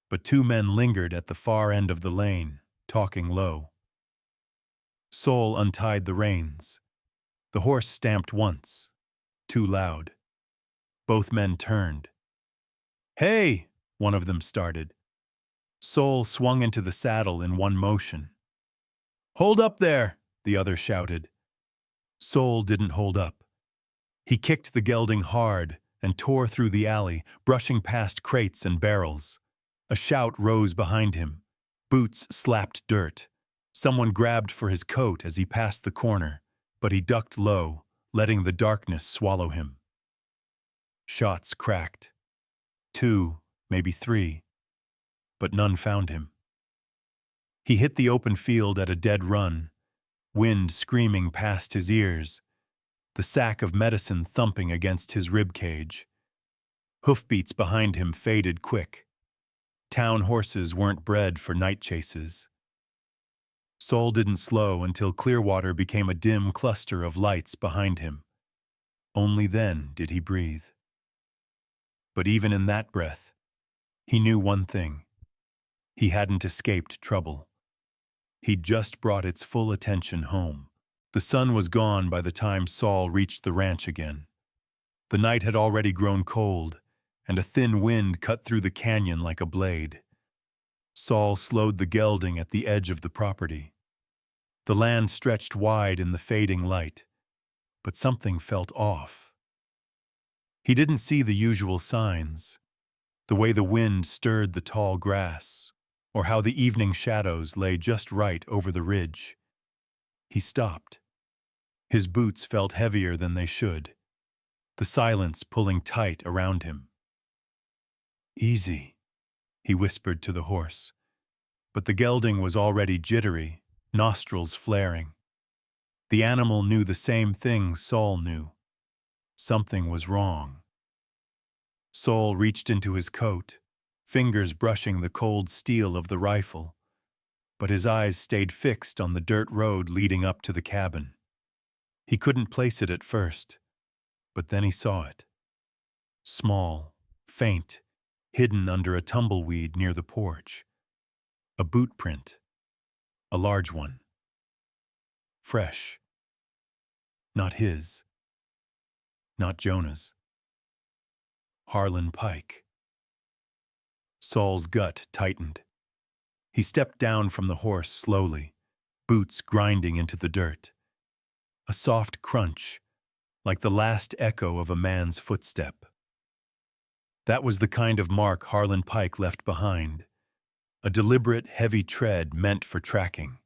but two men lingered at the far end of the lane, talking low. Sol untied the reins. The horse stamped once, too loud. Both men turned. "Hey!" one of them started. Sol swung into the saddle in one motion. "Hold up there!" the other shouted. Sol didn't hold up. He kicked the gelding hard and tore through the alley, brushing past crates and barrels. A shout rose behind him. Boots slapped dirt. Someone grabbed for his coat as he passed the corner, but he ducked low, letting the darkness swallow him. Shots cracked. 2, maybe 3, but none found him. He hit the open field at a dead run, wind screaming past his ears, the sack of medicine thumping against his rib cage. Hoofbeats behind him faded quick. Town horses weren't bred for night chases. Saul didn't slow until Clearwater became a dim cluster of lights behind him. Only then did he breathe. But even in that breath, he knew one thing. He hadn't escaped trouble. He'd just brought its full attention home. The sun was gone by the time Saul reached the ranch again. The night had already grown cold, and a thin wind cut through the canyon like a blade. Saul slowed the gelding at the edge of the property. The land stretched wide in the fading light, but something felt off. He didn't see the usual signs, the way the wind stirred the tall grass, or how the evening shadows lay just right over the ridge. He stopped. His boots felt heavier than they should, the silence pulling tight around him. "Easy," he whispered to the horse, but the gelding was already jittery, nostrils flaring. The animal knew the same thing Saul knew. Something was wrong. Saul reached into his coat, fingers brushing the cold steel of the rifle, but his eyes stayed fixed on the dirt road leading up to the cabin. He couldn't place it at first, but then he saw it. Small, faint, hidden under a tumbleweed near the porch. A boot print. A large one. Fresh. Not his. Not Jonah's. Harlan Pike. Saul's gut tightened. He stepped down from the horse slowly, boots grinding into the dirt. A soft crunch, like the last echo of a man's footstep. That was the kind of mark Harlan Pike left behind, a deliberate, heavy tread meant for tracking.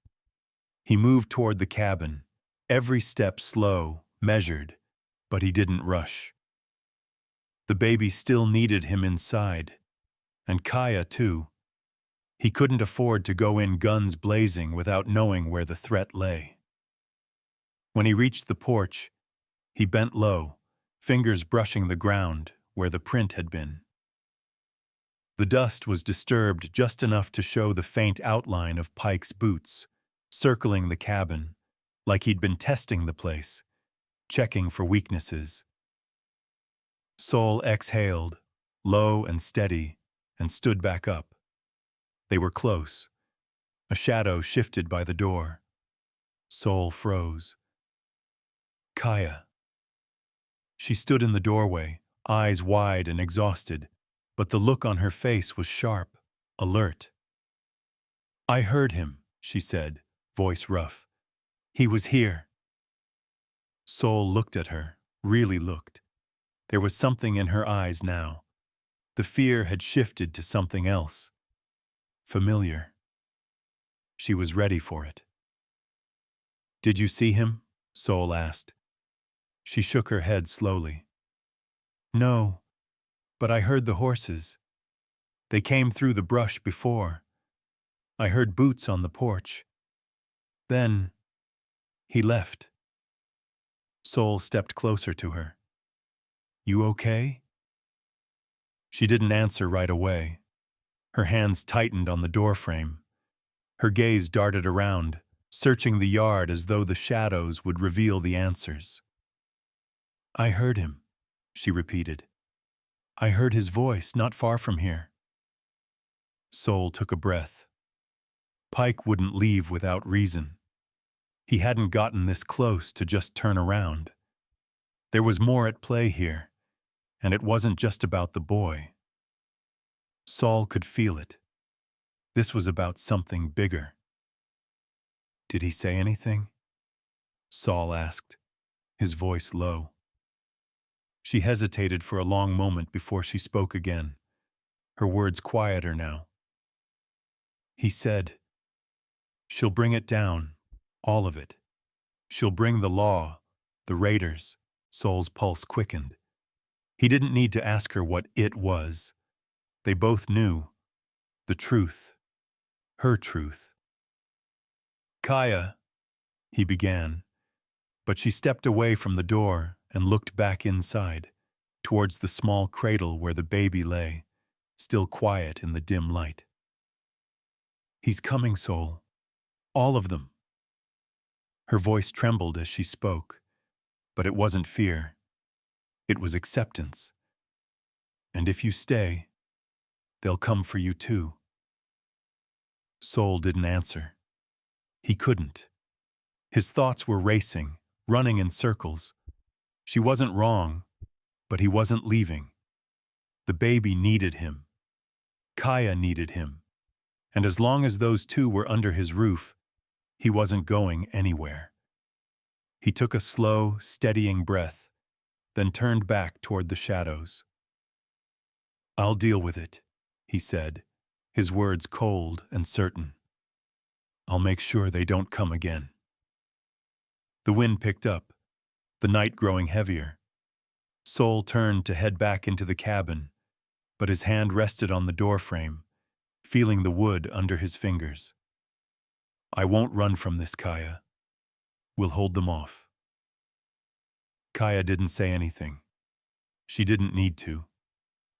He moved toward the cabin, every step slow, measured, but he didn't rush. The baby still needed him inside, and Kaya too. He couldn't afford to go in guns blazing without knowing where the threat lay. When he reached the porch, he bent low, fingers brushing the ground where the print had been. The dust was disturbed just enough to show the faint outline of Pike's boots, circling the cabin, like he'd been testing the place, checking for weaknesses. Saul exhaled, low and steady, and stood back up. They were close. A shadow shifted by the door. Saul froze. Kaya. She stood in the doorway, eyes wide and exhausted, but the look on her face was sharp, alert. "I heard him," she said, voice rough. "He was here." Saul looked at her, really looked. There was something in her eyes now. The fear had shifted to something else. Familiar. She was ready for it. "Did you see him?" Saul asked. She shook her head slowly. "No, but I heard the horses. They came through the brush before. I heard boots on the porch. Then he left." Saul stepped closer to her. "You okay?" She didn't answer right away. Her hands tightened on the doorframe. Her gaze darted around, searching the yard as though the shadows would reveal the answers. "I heard him," she repeated. "I heard his voice not far from here." Saul took a breath. Pike wouldn't leave without reason. He hadn't gotten this close to just turn around. There was more at play here, and it wasn't just about the boy. Saul could feel it. This was about something bigger. "Did he say anything?" Saul asked, his voice low. She hesitated for a long moment before she spoke again, her words quieter now. "He said, 'She'll bring it down, all of it. She'll bring the law, the raiders.'" Saul's pulse quickened. He didn't need to ask her what it was. They both knew. The truth. Her truth. "Kaya," he began, but she stepped away from the door and looked back inside, towards the small cradle where the baby lay, still quiet in the dim light. "He's coming, Soul. All of them." Her voice trembled as she spoke, but it wasn't fear. It was acceptance. "And if you stay, they'll come for you too." Soul didn't answer. He couldn't. His thoughts were racing, running in circles. She wasn't wrong, but he wasn't leaving. The baby needed him. Kaya needed him. And as long as those two were under his roof, he wasn't going anywhere. He took a slow, steadying breath, then turned back toward the shadows. "I'll deal with it," he said, his words cold and certain. "I'll make sure they don't come again." The wind picked up, the night growing heavier. Soul turned to head back into the cabin, but his hand rested on the doorframe, feeling the wood under his fingers. "I won't run from this, Kaya. We'll hold them off." Kaya didn't say anything. She didn't need to.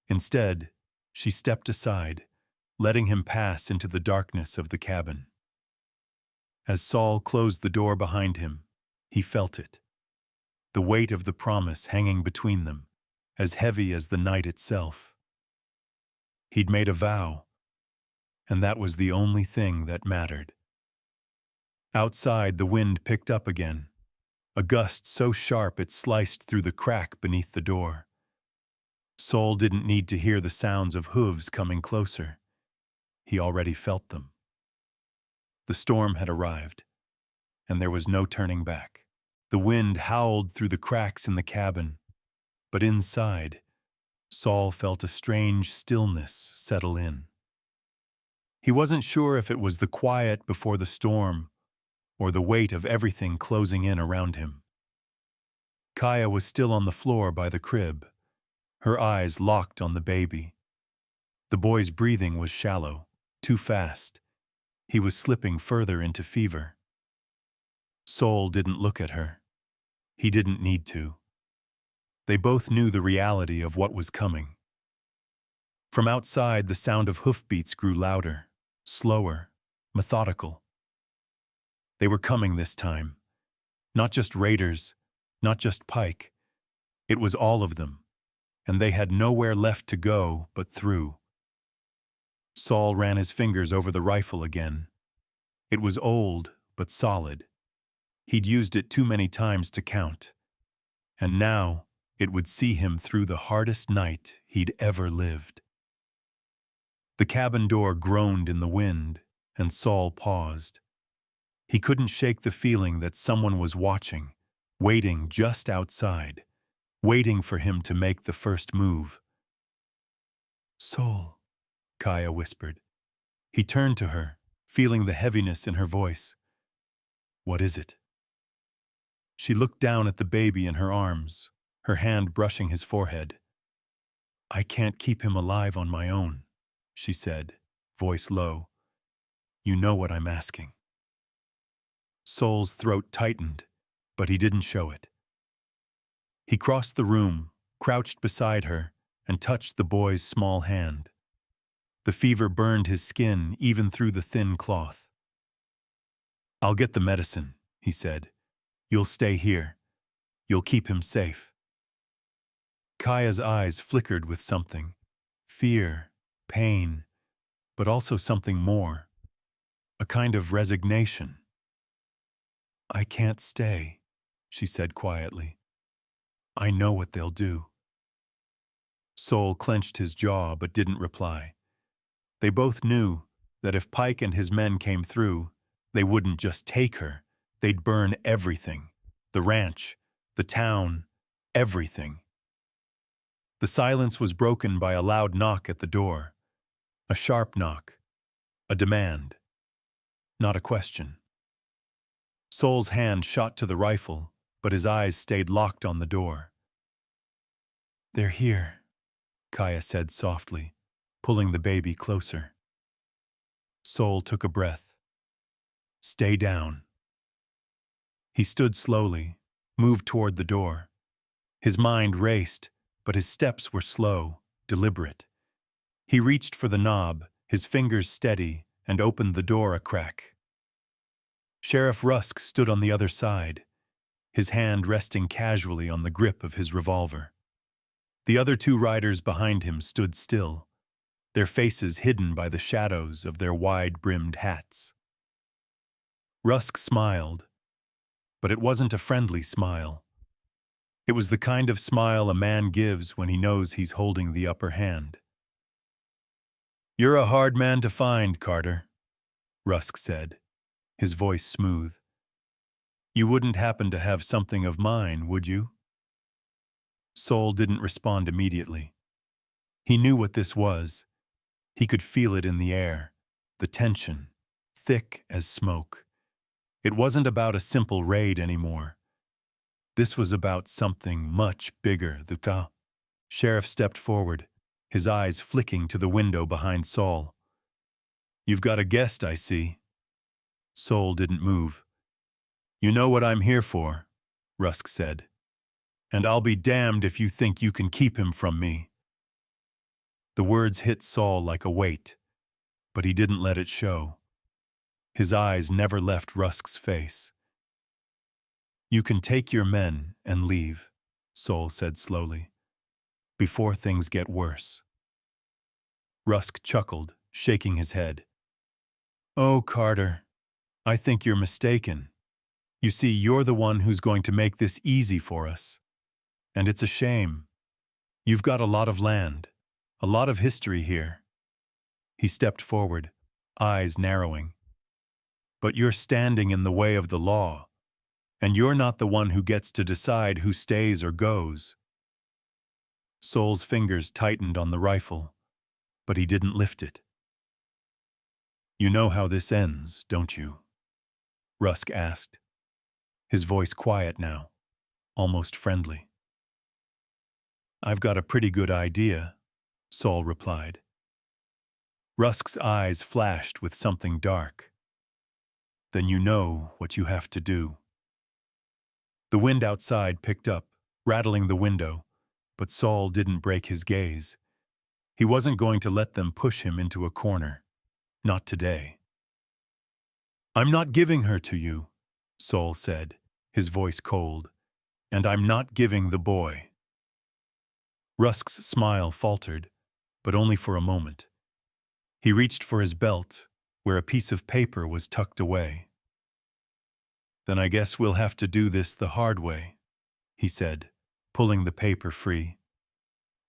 Instead, she stepped aside, letting him pass into the darkness of the cabin. As Saul closed the door behind him, he felt it. The weight of the promise hanging between them, as heavy as the night itself. He'd made a vow, and that was the only thing that mattered. Outside, the wind picked up again, a gust so sharp it sliced through the crack beneath the door. Saul didn't need to hear the sounds of hooves coming closer. He already felt them. The storm had arrived, and there was no turning back. The wind howled through the cracks in the cabin, but inside, Saul felt a strange stillness settle in. He wasn't sure if it was the quiet before the storm or the weight of everything closing in around him. Kaya was still on the floor by the crib, her eyes locked on the baby. The boy's breathing was shallow, too fast. He was slipping further into fever. Saul didn't look at her. He didn't need to. They both knew the reality of what was coming. From outside, the sound of hoofbeats grew louder, slower, methodical. They were coming this time. Not just raiders, not just Pike. It was all of them, and they had nowhere left to go but through. Saul ran his fingers over the rifle again. It was old, but solid. He'd used it too many times to count. And now, it would see him through the hardest night he'd ever lived. The cabin door groaned in the wind, and Saul paused. He couldn't shake the feeling that someone was watching, waiting just outside, waiting for him to make the first move. "Saul," Kaya whispered. He turned to her, feeling the heaviness in her voice. "What is it?" She looked down at the baby in her arms, her hand brushing his forehead. "I can't keep him alive on my own," she said, voice low. "You know what I'm asking." Saul's throat tightened, but he didn't show it. He crossed the room, crouched beside her, and touched the boy's small hand. The fever burned his skin even through the thin cloth. "I'll get the medicine," he said. "You'll stay here. You'll keep him safe." Kaya's eyes flickered with something. Fear, pain, but also something more. A kind of resignation. "I can't stay," she said quietly. "I know what they'll do." Saul clenched his jaw but didn't reply. They both knew that if Pike and his men came through, they wouldn't just take her. They'd burn everything. The ranch, the town, everything. The silence was broken by a loud knock at the door. A sharp knock. A demand. Not a question. Saul's hand shot to the rifle, but his eyes stayed locked on the door. They're here, Kaya said softly, pulling the baby closer. Sol took a breath. Stay down. He stood slowly, moved toward the door. His mind raced, but his steps were slow, deliberate. He reached for the knob, his fingers steady, and opened the door a crack. Sheriff Rusk stood on the other side, his hand resting casually on the grip of his revolver. The other two riders behind him stood still, their faces hidden by the shadows of their wide-brimmed hats. Rusk smiled, but it wasn't a friendly smile. It was the kind of smile a man gives when he knows he's holding the upper hand. "You're a hard man to find, Carter," Rusk said, his voice smooth. "You wouldn't happen to have something of mine, would you?" Sol didn't respond immediately. He knew what this was. He could feel it in the air, the tension, thick as smoke. It wasn't about a simple raid anymore. This was about something much bigger. The sheriff stepped forward, his eyes flicking to the window behind Sol. "You've got a guest, I see." Sol didn't move. "You know what I'm here for," Rusk said. "And I'll be damned if you think you can keep him from me." The words hit Sol like a weight, but he didn't let it show. His eyes never left Rusk's face. "You can take your men and leave," Sol said slowly, "before things get worse." Rusk chuckled, shaking his head. "Oh, Carter, I think you're mistaken. You see, you're the one who's going to make this easy for us. And it's a shame. You've got a lot of land, a lot of history here." He stepped forward, eyes narrowing. "But you're standing in the way of the law, and you're not the one who gets to decide who stays or goes." Sol's fingers tightened on the rifle, but he didn't lift it. "You know how this ends, don't you?" Rusk asked, his voice quiet now, almost friendly. "I've got a pretty good idea," Sol replied. Rusk's eyes flashed with something dark. "Then you know what you have to do." The wind outside picked up, rattling the window, but Sol didn't break his gaze. He wasn't going to let them push him into a corner. Not today. "I'm not giving her to you," Sol said, his voice cold. "And I'm not giving the boy." Rusk's smile faltered, but only for a moment. He reached for his belt, where a piece of paper was tucked away. "Then I guess we'll have to do this the hard way," he said, pulling the paper free.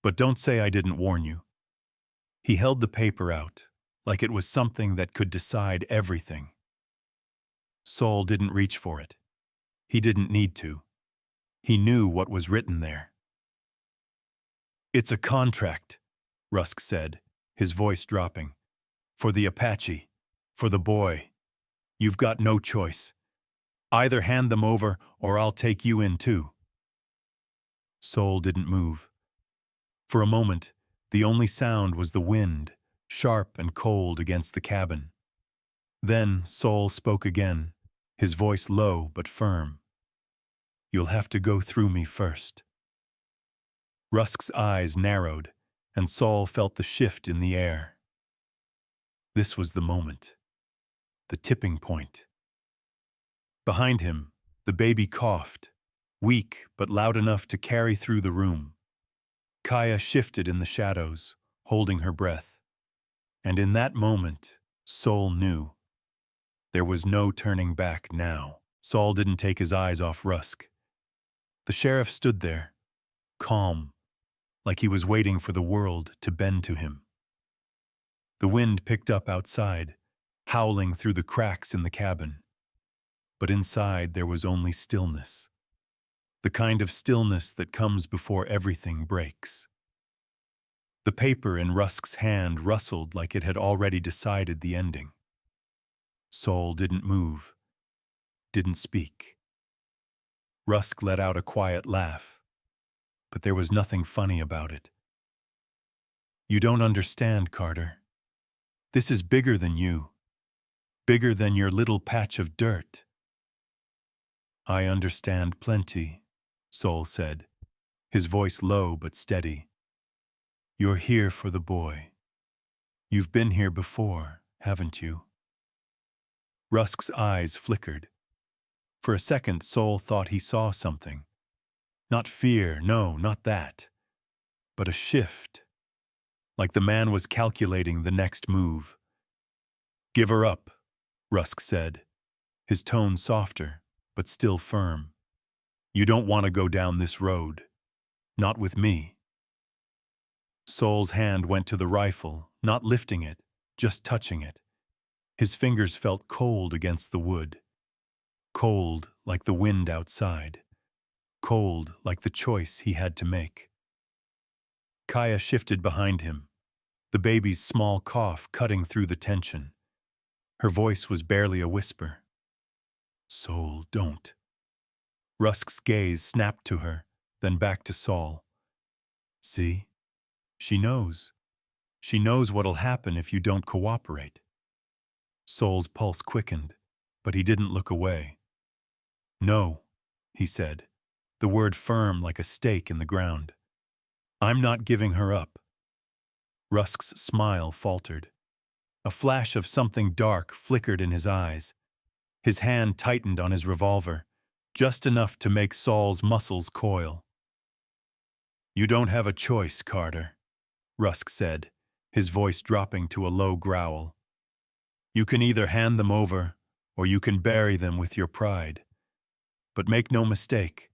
"But don't say I didn't warn you." He held the paper out, like it was something that could decide everything. Sol didn't reach for it. He didn't need to. He knew what was written there. "It's a contract," Rusk said, his voice dropping. "For the Apache. For the boy. You've got no choice. Either hand them over, or I'll take you in too." Sol didn't move. For a moment, the only sound was the wind, sharp and cold against the cabin. Then Sol spoke again, his voice low but firm. "You'll have to go through me first." Rusk's eyes narrowed, and Sol felt the shift in the air. This was the moment. The tipping point. Behind him, the baby coughed, weak but loud enough to carry through the room. Kaya shifted in the shadows, holding her breath. And in that moment, Sol knew. There was no turning back now. Sol didn't take his eyes off Rusk. The sheriff stood there, calm, like he was waiting for the world to bend to him. The wind picked up outside, howling through the cracks in the cabin. But inside there was only stillness. The kind of stillness that comes before everything breaks. The paper in Rusk's hand rustled like it had already decided the ending. Sol didn't move, didn't speak. Rusk let out a quiet laugh. but there was nothing funny about it. You don't understand, Carter. This is bigger than you. Bigger than your little patch of dirt. I understand plenty, Sol said, his voice low but steady. You're here for the boy. You've been here before, haven't you? Rusk's eyes flickered. For a second, Sol thought he saw something. Not fear, no, not that. But a shift. Like the man was calculating the next move. Give her up, Rusk said, his tone softer, but still firm. You don't want to go down this road. Not with me. Sol's hand went to the rifle, not lifting it, just touching it. His fingers felt cold against the wood. Cold like the wind outside. Cold like the choice he had to make. Kaya shifted behind him, the baby's small cough cutting through the tension. Her voice was barely a whisper. Sol, don't. Rusk's gaze snapped to her, then back to Sol. See? She knows. She knows what'll happen if you don't cooperate. Sol's pulse quickened, but he didn't look away. No, he said, the word firm like a stake in the ground. I'm not giving her up. Rusk's smile faltered. A flash of something dark flickered in his eyes. His hand tightened on his revolver, just enough to make Sol's muscles coil. You don't have a choice, Carter, Rusk said, his voice dropping to a low growl. You can either hand them over, or you can bury them with your pride. But make no mistake,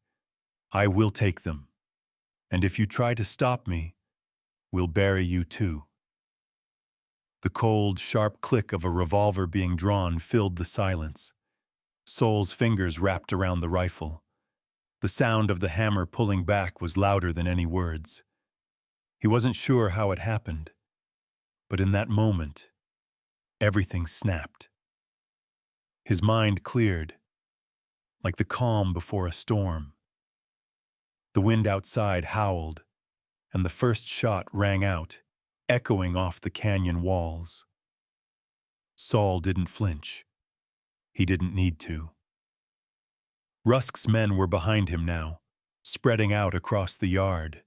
I will take them. And if you try to stop me, we'll bury you too. The cold, sharp click of a revolver being drawn filled the silence. Sol's fingers wrapped around the rifle. The sound of the hammer pulling back was louder than any words. He wasn't sure how it happened, but in that moment, everything snapped. His mind cleared, like the calm before a storm. The wind outside howled, and the first shot rang out, echoing off the canyon walls. Sol didn't flinch. He didn't need to. Rusk's men were behind him now, spreading out across the yard.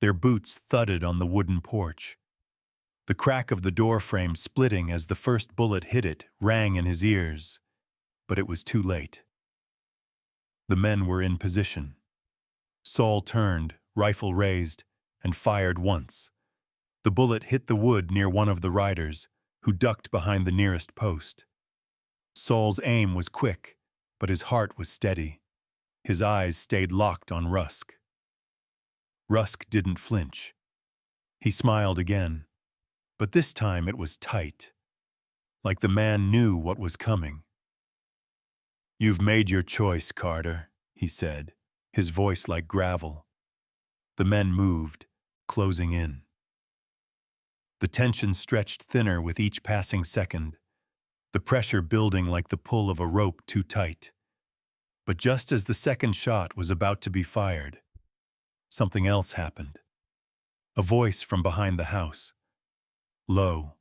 Their boots thudded on the wooden porch. The crack of the door frame splitting as the first bullet hit it rang in his ears, but it was too late. The men were in position. Sol turned, rifle raised, and fired once. The bullet hit the wood near one of the riders, who ducked behind the nearest post. Sol's aim was quick, but his heart was steady. His eyes stayed locked on Rusk. Rusk didn't flinch. He smiled again, but this time it was tight, like the man knew what was coming. You've made your choice, Carter, he said, his voice like gravel. The men moved, closing in. The tension stretched thinner with each passing second, the pressure building like the pull of a rope too tight. But just as the second shot was about to be fired, something else happened. A voice from behind the house. Low,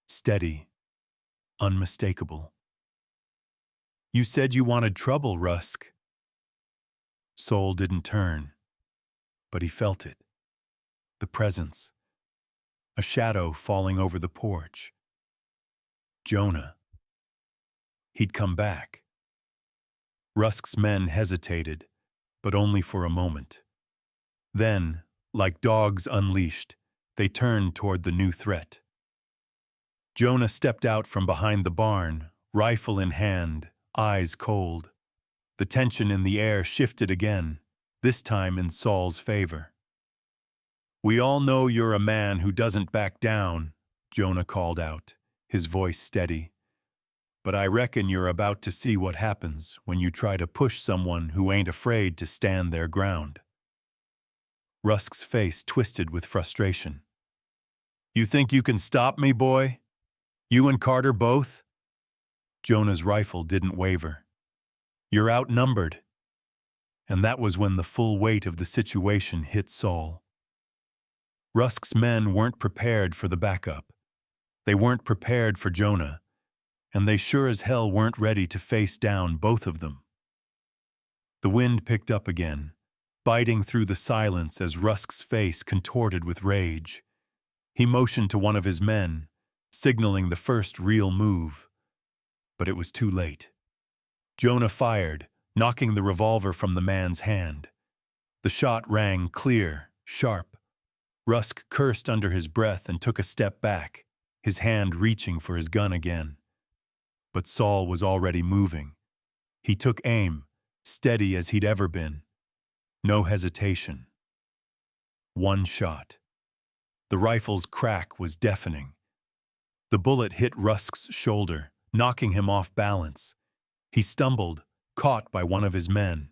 steady, unmistakable. You said you wanted trouble, Rusk. Sol didn't turn, but he felt it. The presence. A shadow falling over the porch. Jonah. He'd come back. Rusk's men hesitated, but only for a moment. Then, like dogs unleashed, they turned toward the new threat. Jonah stepped out from behind the barn, rifle in hand, eyes cold. The tension in the air shifted again, this time in Sol's favor. We all know you're a man who doesn't back down, Jonah called out, his voice steady. But I reckon you're about to see what happens when you try to push someone who ain't afraid to stand their ground. Rusk's face twisted with frustration. You think you can stop me, boy? You and Carter both? Jonah's rifle didn't waver. You're outnumbered. And that was when the full weight of the situation hit Saul. Rusk's men weren't prepared for the backup. They weren't prepared for Jonah, and they sure as hell weren't ready to face down both of them. The wind picked up again, biting through the silence as Rusk's face contorted with rage. He motioned to one of his men, signaling the first real move. But it was too late. Jonah fired, knocking the revolver from the man's hand. The shot rang clear, sharp. Rusk cursed under his breath and took a step back, his hand reaching for his gun again. But Saul was already moving. He took aim, steady as he'd ever been. No hesitation. One shot. The rifle's crack was deafening. The bullet hit Rusk's shoulder, knocking him off balance. He stumbled, caught by one of his men.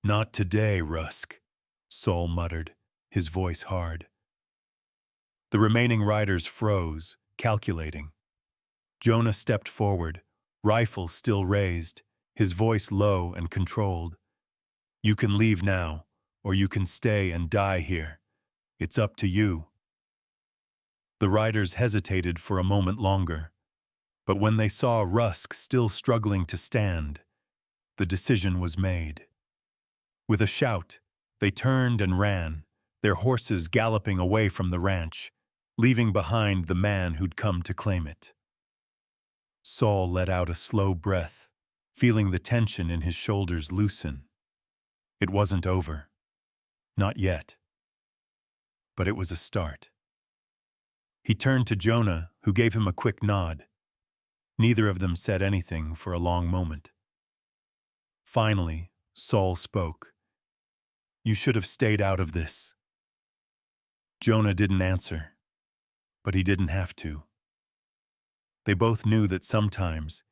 "Not today, Rusk," Saul muttered, his voice hard. The remaining riders froze, calculating. Jonah stepped forward, rifle still raised, his voice low and controlled. "You can leave now, or you can stay and die here. It's up to you." The riders hesitated for a moment longer, but when they saw Rusk still struggling to stand, the decision was made. With a shout, they turned and ran, their horses galloping away from the ranch, leaving behind the man who'd come to claim it. Saul let out a slow breath, feeling the tension in his shoulders loosen. It wasn't over. Not yet. But it was a start. He turned to Jonah, who gave him a quick nod. Neither of them said anything for a long moment. Finally, Saul spoke. "You should have stayed out of this." Jonah didn't answer, but he didn't have to. They both knew that sometimes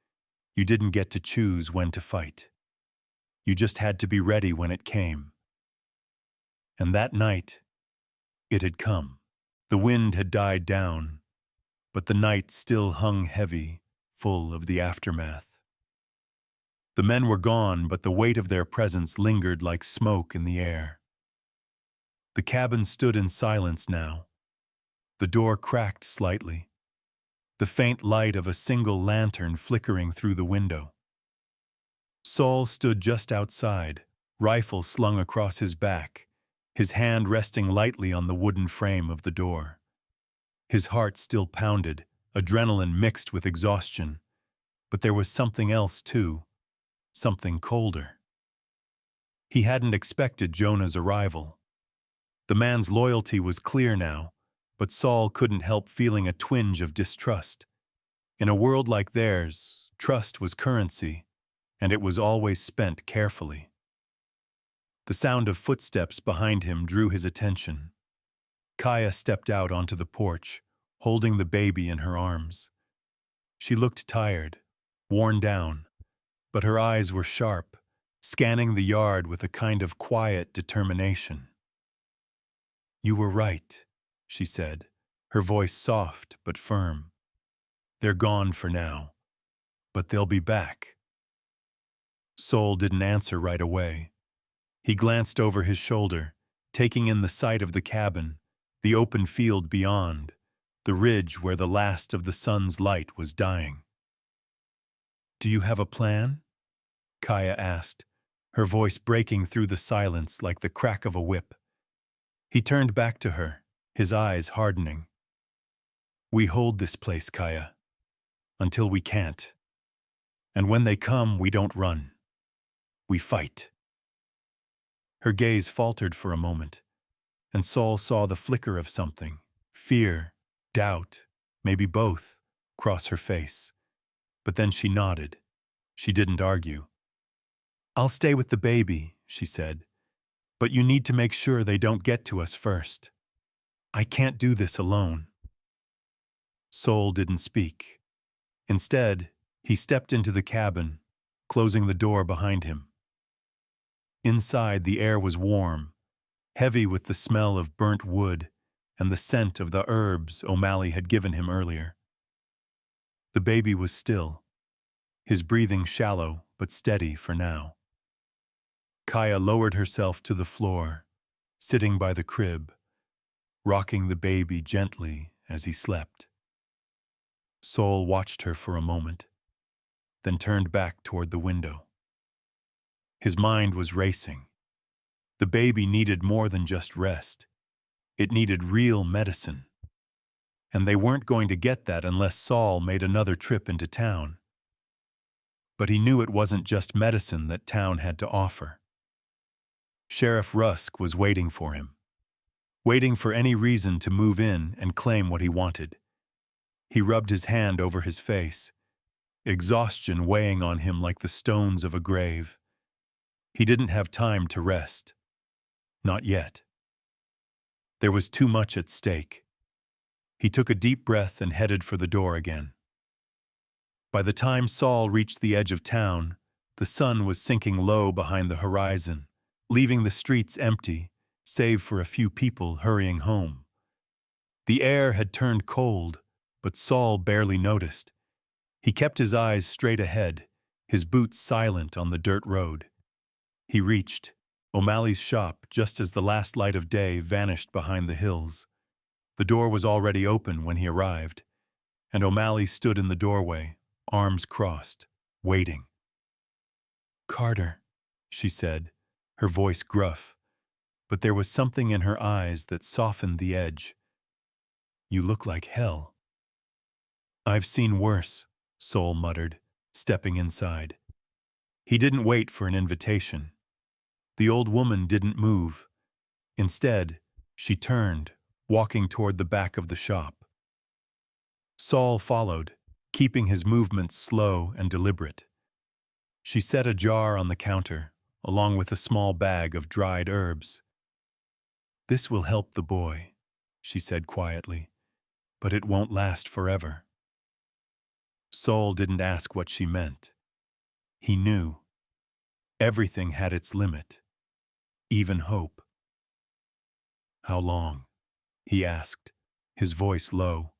you didn't get to choose when to fight. You just had to be ready when it came. And that night, it had come. The wind had died down, but the night still hung heavy, full of the aftermath. The men were gone, but the weight of their presence lingered like smoke in the air. The cabin stood in silence now. The door cracked slightly, the faint light of a single lantern flickering through the window. Saul stood just outside, rifle slung across his back, his hand resting lightly on the wooden frame of the door. His heart still pounded, adrenaline mixed with exhaustion, but there was something else too, something colder. He hadn't expected Jonah's arrival. The man's loyalty was clear now, but Saul couldn't help feeling a twinge of distrust. In a world like theirs, trust was currency, and it was always spent carefully. The sound of footsteps behind him drew his attention. Kaya stepped out onto the porch, holding the baby in her arms. She looked tired, worn down, but her eyes were sharp, scanning the yard with a kind of quiet determination. "You were right," she said, her voice soft but firm. "They're gone for now, but they'll be back." Saul didn't answer right away. He glanced over his shoulder, taking in the sight of the cabin, the open field beyond, the ridge where the last of the sun's light was dying. "Do you have a plan?" Kaya asked, her voice breaking through the silence like the crack of a whip. He turned back to her, his eyes hardening. "We hold this place, Kaya, until we can't. And when they come, we don't run. We fight." Her gaze faltered for a moment, and Saul saw the flicker of something, fear, doubt, maybe both, cross her face. But then she nodded. She didn't argue. "I'll stay with the baby," she said, "but you need to make sure they don't get to us first. I can't do this alone." Saul didn't speak. Instead, he stepped into the cabin, closing the door behind him. Inside, the air was warm, heavy with the smell of burnt wood and the scent of the herbs O'Malley had given him earlier. The baby was still, his breathing shallow but steady for now. Kaya lowered herself to the floor, sitting by the crib, rocking the baby gently as he slept. Sol watched her for a moment, then turned back toward the window. His mind was racing. The baby needed more than just rest. It needed real medicine. And they weren't going to get that unless Saul made another trip into town. But he knew it wasn't just medicine that town had to offer. Sheriff Rusk was waiting for him, waiting for any reason to move in and claim what he wanted. He rubbed his hand over his face, exhaustion weighing on him like the stones of a grave. He didn't have time to rest. Not yet. There was too much at stake. He took a deep breath and headed for the door again. By the time Saul reached the edge of town, the sun was sinking low behind the horizon, leaving the streets empty, save for a few people hurrying home. The air had turned cold, but Saul barely noticed. He kept his eyes straight ahead, his boots silent on the dirt road. He reached O'Malley's shop just as the last light of day vanished behind the hills. The door was already open when he arrived, and O'Malley stood in the doorway, arms crossed, waiting. "Carter," she said, her voice gruff, but there was something in her eyes that softened the edge. "You look like hell." "I've seen worse," Sol muttered, stepping inside. He didn't wait for an invitation. The old woman didn't move. Instead, she turned, walking toward the back of the shop. Saul followed, keeping his movements slow and deliberate. She set a jar on the counter, along with a small bag of dried herbs. "This will help the boy," she said quietly, "but it won't last forever." Saul didn't ask what she meant. He knew. Everything had its limit, even hope. "How long?" he asked, his voice low.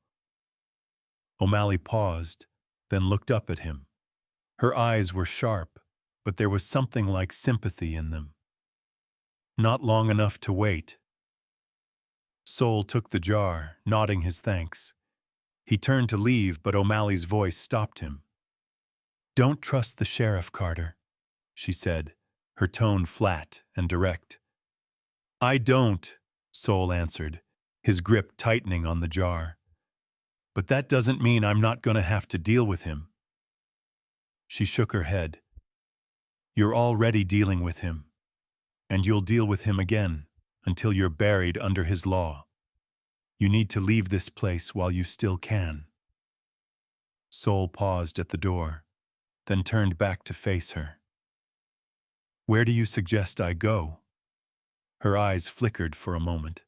O'Malley paused, then looked up at him. Her eyes were sharp, but there was something like sympathy in them. "Not long enough to wait." Sol took the jar, nodding his thanks. He turned to leave, but O'Malley's voice stopped him. "Don't trust the sheriff, Carter," she said, her tone flat and direct. "I don't," Sol answered, his grip tightening on the jar. "But that doesn't mean I'm not going to have to deal with him." She shook her head. "You're already dealing with him, and you'll deal with him again until you're buried under his law. You need to leave this place while you still can." Sol paused at the door, then turned back to face her. "Where do you suggest I go?" Her eyes flickered for a moment.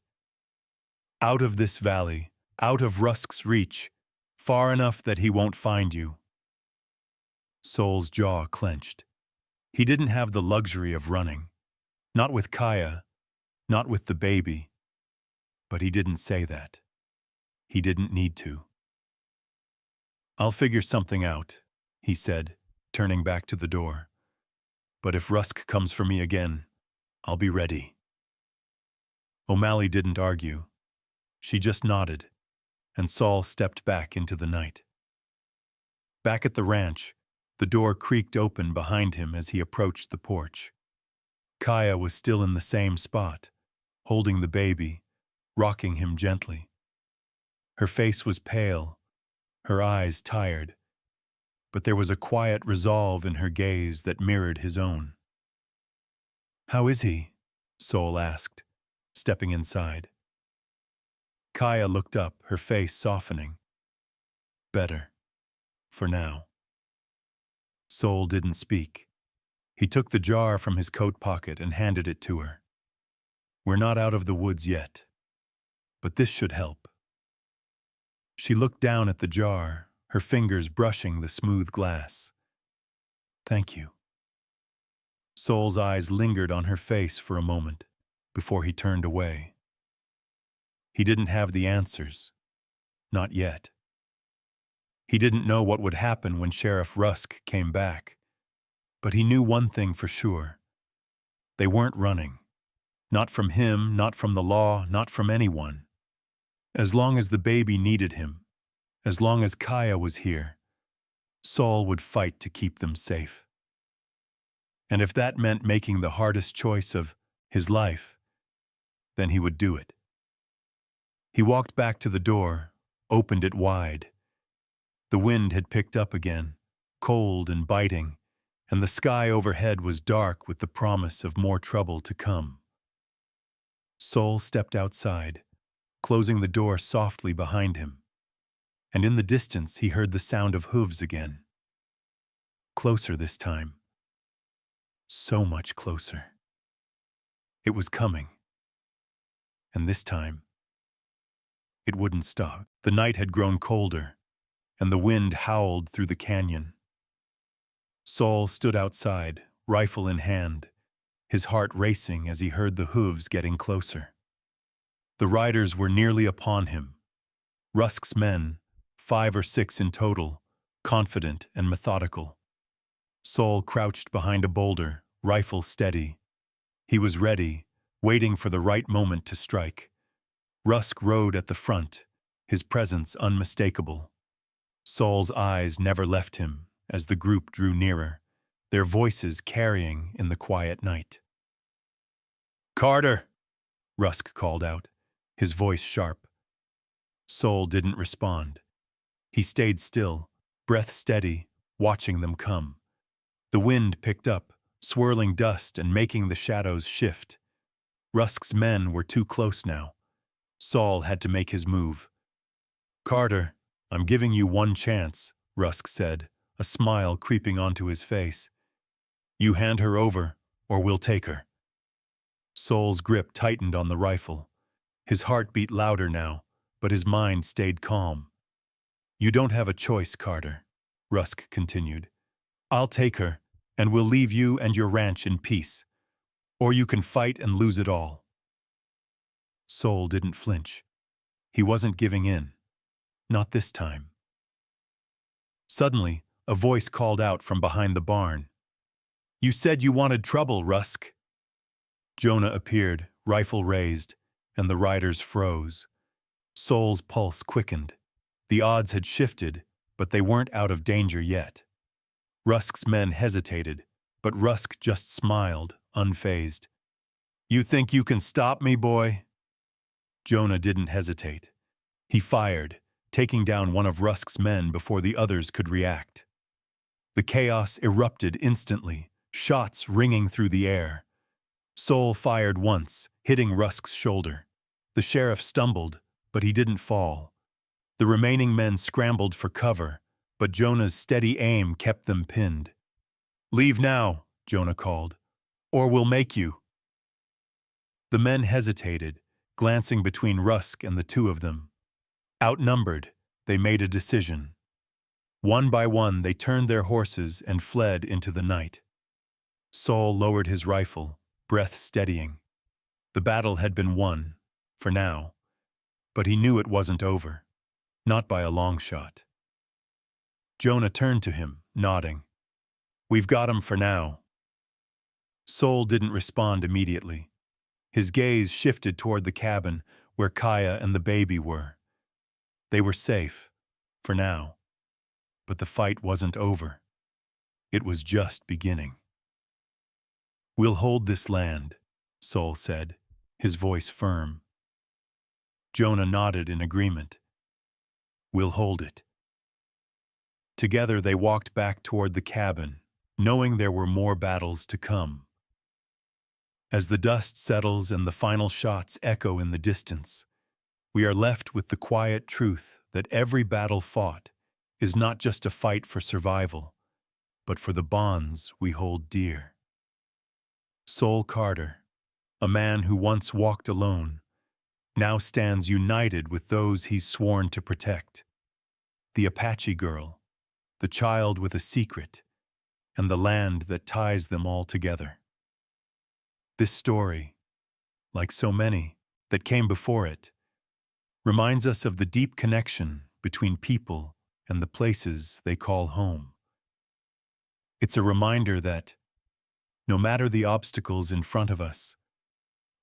"Out of this valley, out of Rusk's reach, far enough that he won't find you." Sol's jaw clenched. He didn't have the luxury of running. Not with Kaya, not with the baby. But he didn't say that. He didn't need to. "I'll figure something out," he said, turning back to the door. "But if Rusk comes for me again, I'll be ready." O'Malley didn't argue. She just nodded, and Saul stepped back into the night. Back at the ranch, the door creaked open behind him as he approached the porch. Kaya was still in the same spot, holding the baby, rocking him gently. Her face was pale, her eyes tired, but there was a quiet resolve in her gaze that mirrored his own. "How is he?" Sol asked, stepping inside. Kaya looked up, her face softening. "Better. For now." Sol didn't speak. He took the jar from his coat pocket and handed it to her. "We're not out of the woods yet, but this should help." She looked down at the jar, her fingers brushing the smooth glass. "Thank you." Sol's eyes lingered on her face for a moment before he turned away. He didn't have the answers. Not yet. He didn't know what would happen when Sheriff Rusk came back. But he knew one thing for sure. They weren't running. Not from him, not from the law, not from anyone. As long as the baby needed him, as long as Kaya was here, Saul would fight to keep them safe. And if that meant making the hardest choice of his life, then he would do it. He walked back to the door, opened it wide. The wind had picked up again, cold and biting, and the sky overhead was dark with the promise of more trouble to come. Saul stepped outside, closing the door softly behind him, and in the distance he heard the sound of hooves again. Closer this time. So much closer. It was coming. And this time, it wouldn't stop. The night had grown colder, and the wind howled through the canyon. Saul stood outside, rifle in hand, his heart racing as he heard the hooves getting closer. The riders were nearly upon him. Rusk's men, 5 or 6 in total, confident and methodical. Saul crouched behind a boulder, rifle steady. He was ready, waiting for the right moment to strike. Rusk rode at the front, his presence unmistakable. Saul's eyes never left him as the group drew nearer, their voices carrying in the quiet night. "Carter!" Rusk called out, his voice sharp. Saul didn't respond. He stayed still, breath steady, watching them come. The wind picked up, swirling dust and making the shadows shift. Rusk's men were too close now. Saul had to make his move. "Carter, I'm giving you one chance," Rusk said, a smile creeping onto his face. "You hand her over, or we'll take her." Saul's grip tightened on the rifle. His heart beat louder now, but his mind stayed calm. "You don't have a choice, Carter," Rusk continued. "I'll take her, and we'll leave you and your ranch in peace. Or you can fight and lose it all." Saul didn't flinch. He wasn't giving in. Not this time. Suddenly, a voice called out from behind the barn. "You said you wanted trouble, Rusk." Jonah appeared, rifle raised, and the riders froze. Saul's pulse quickened. The odds had shifted, but they weren't out of danger yet. Rusk's men hesitated, but Rusk just smiled, unfazed. "You think you can stop me, boy?" Jonah didn't hesitate. He fired, taking down one of Rusk's men before the others could react. The chaos erupted instantly, shots ringing through the air. Saul fired once, hitting Rusk's shoulder. The sheriff stumbled, but he didn't fall. The remaining men scrambled for cover, but Jonah's steady aim kept them pinned. "Leave now," Jonah called, "or we'll make you." The men hesitated, glancing between Rusk and the two of them. Outnumbered, they made a decision. One by one, they turned their horses and fled into the night. Saul lowered his rifle, breath steadying. The battle had been won, for now, but he knew it wasn't over, not by a long shot. Jonah turned to him, nodding. "We've got him for now." Saul didn't respond immediately. His gaze shifted toward the cabin where Kaya and the baby were. They were safe, for now. But the fight wasn't over. It was just beginning. "We'll hold this land," Saul said, his voice firm. Jonah nodded in agreement. "We'll hold it." Together they walked back toward the cabin, knowing there were more battles to come. As the dust settles and the final shots echo in the distance, we are left with the quiet truth that every battle fought is not just a fight for survival, but for the bonds we hold dear. Saul Carter, a man who once walked alone, now stands united with those he's sworn to protect. The Apache girl, the child with a secret, and the land that ties them all together. This story, like so many that came before it, reminds us of the deep connection between people and the places they call home. It's a reminder that, No matter the obstacles in front of us,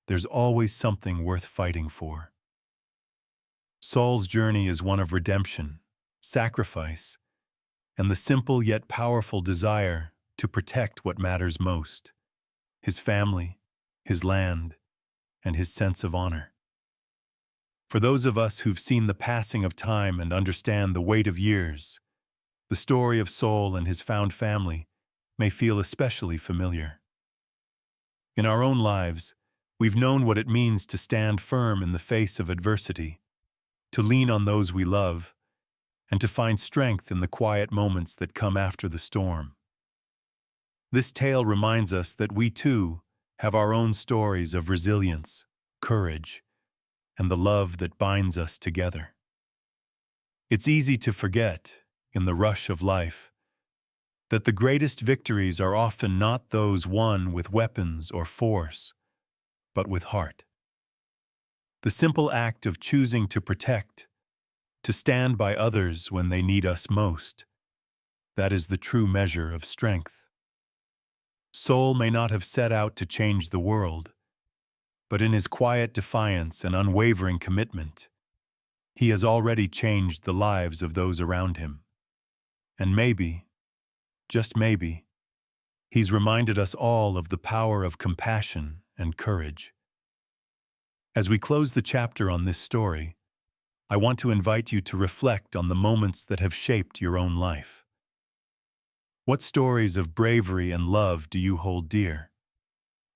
there's always something worth fighting for. Saul's journey is one of redemption, sacrifice, and the simple yet powerful desire to protect what matters most: his family, his land, and his sense of honor. For those of us who've seen the passing of time and understand the weight of years, the story of Saul and his found family may feel especially familiar. In our own lives, we've known what it means to stand firm in the face of adversity, to lean on those we love, and to find strength in the quiet moments that come after the storm. This tale reminds us that we too have our own stories of resilience, courage, and the love that binds us together. It's easy to forget, in the rush of life, that the greatest victories are often not those won with weapons or force, but with heart. The simple act of choosing to protect, to stand by others when they need us most, that is the true measure of strength. Saul may not have set out to change the world, but in his quiet defiance and unwavering commitment, he has already changed the lives of those around him. And maybe, just maybe, he's reminded us all of the power of compassion and courage. As we close the chapter on this story, I want to invite you to reflect on the moments that have shaped your own life. What stories of bravery and love do you hold dear?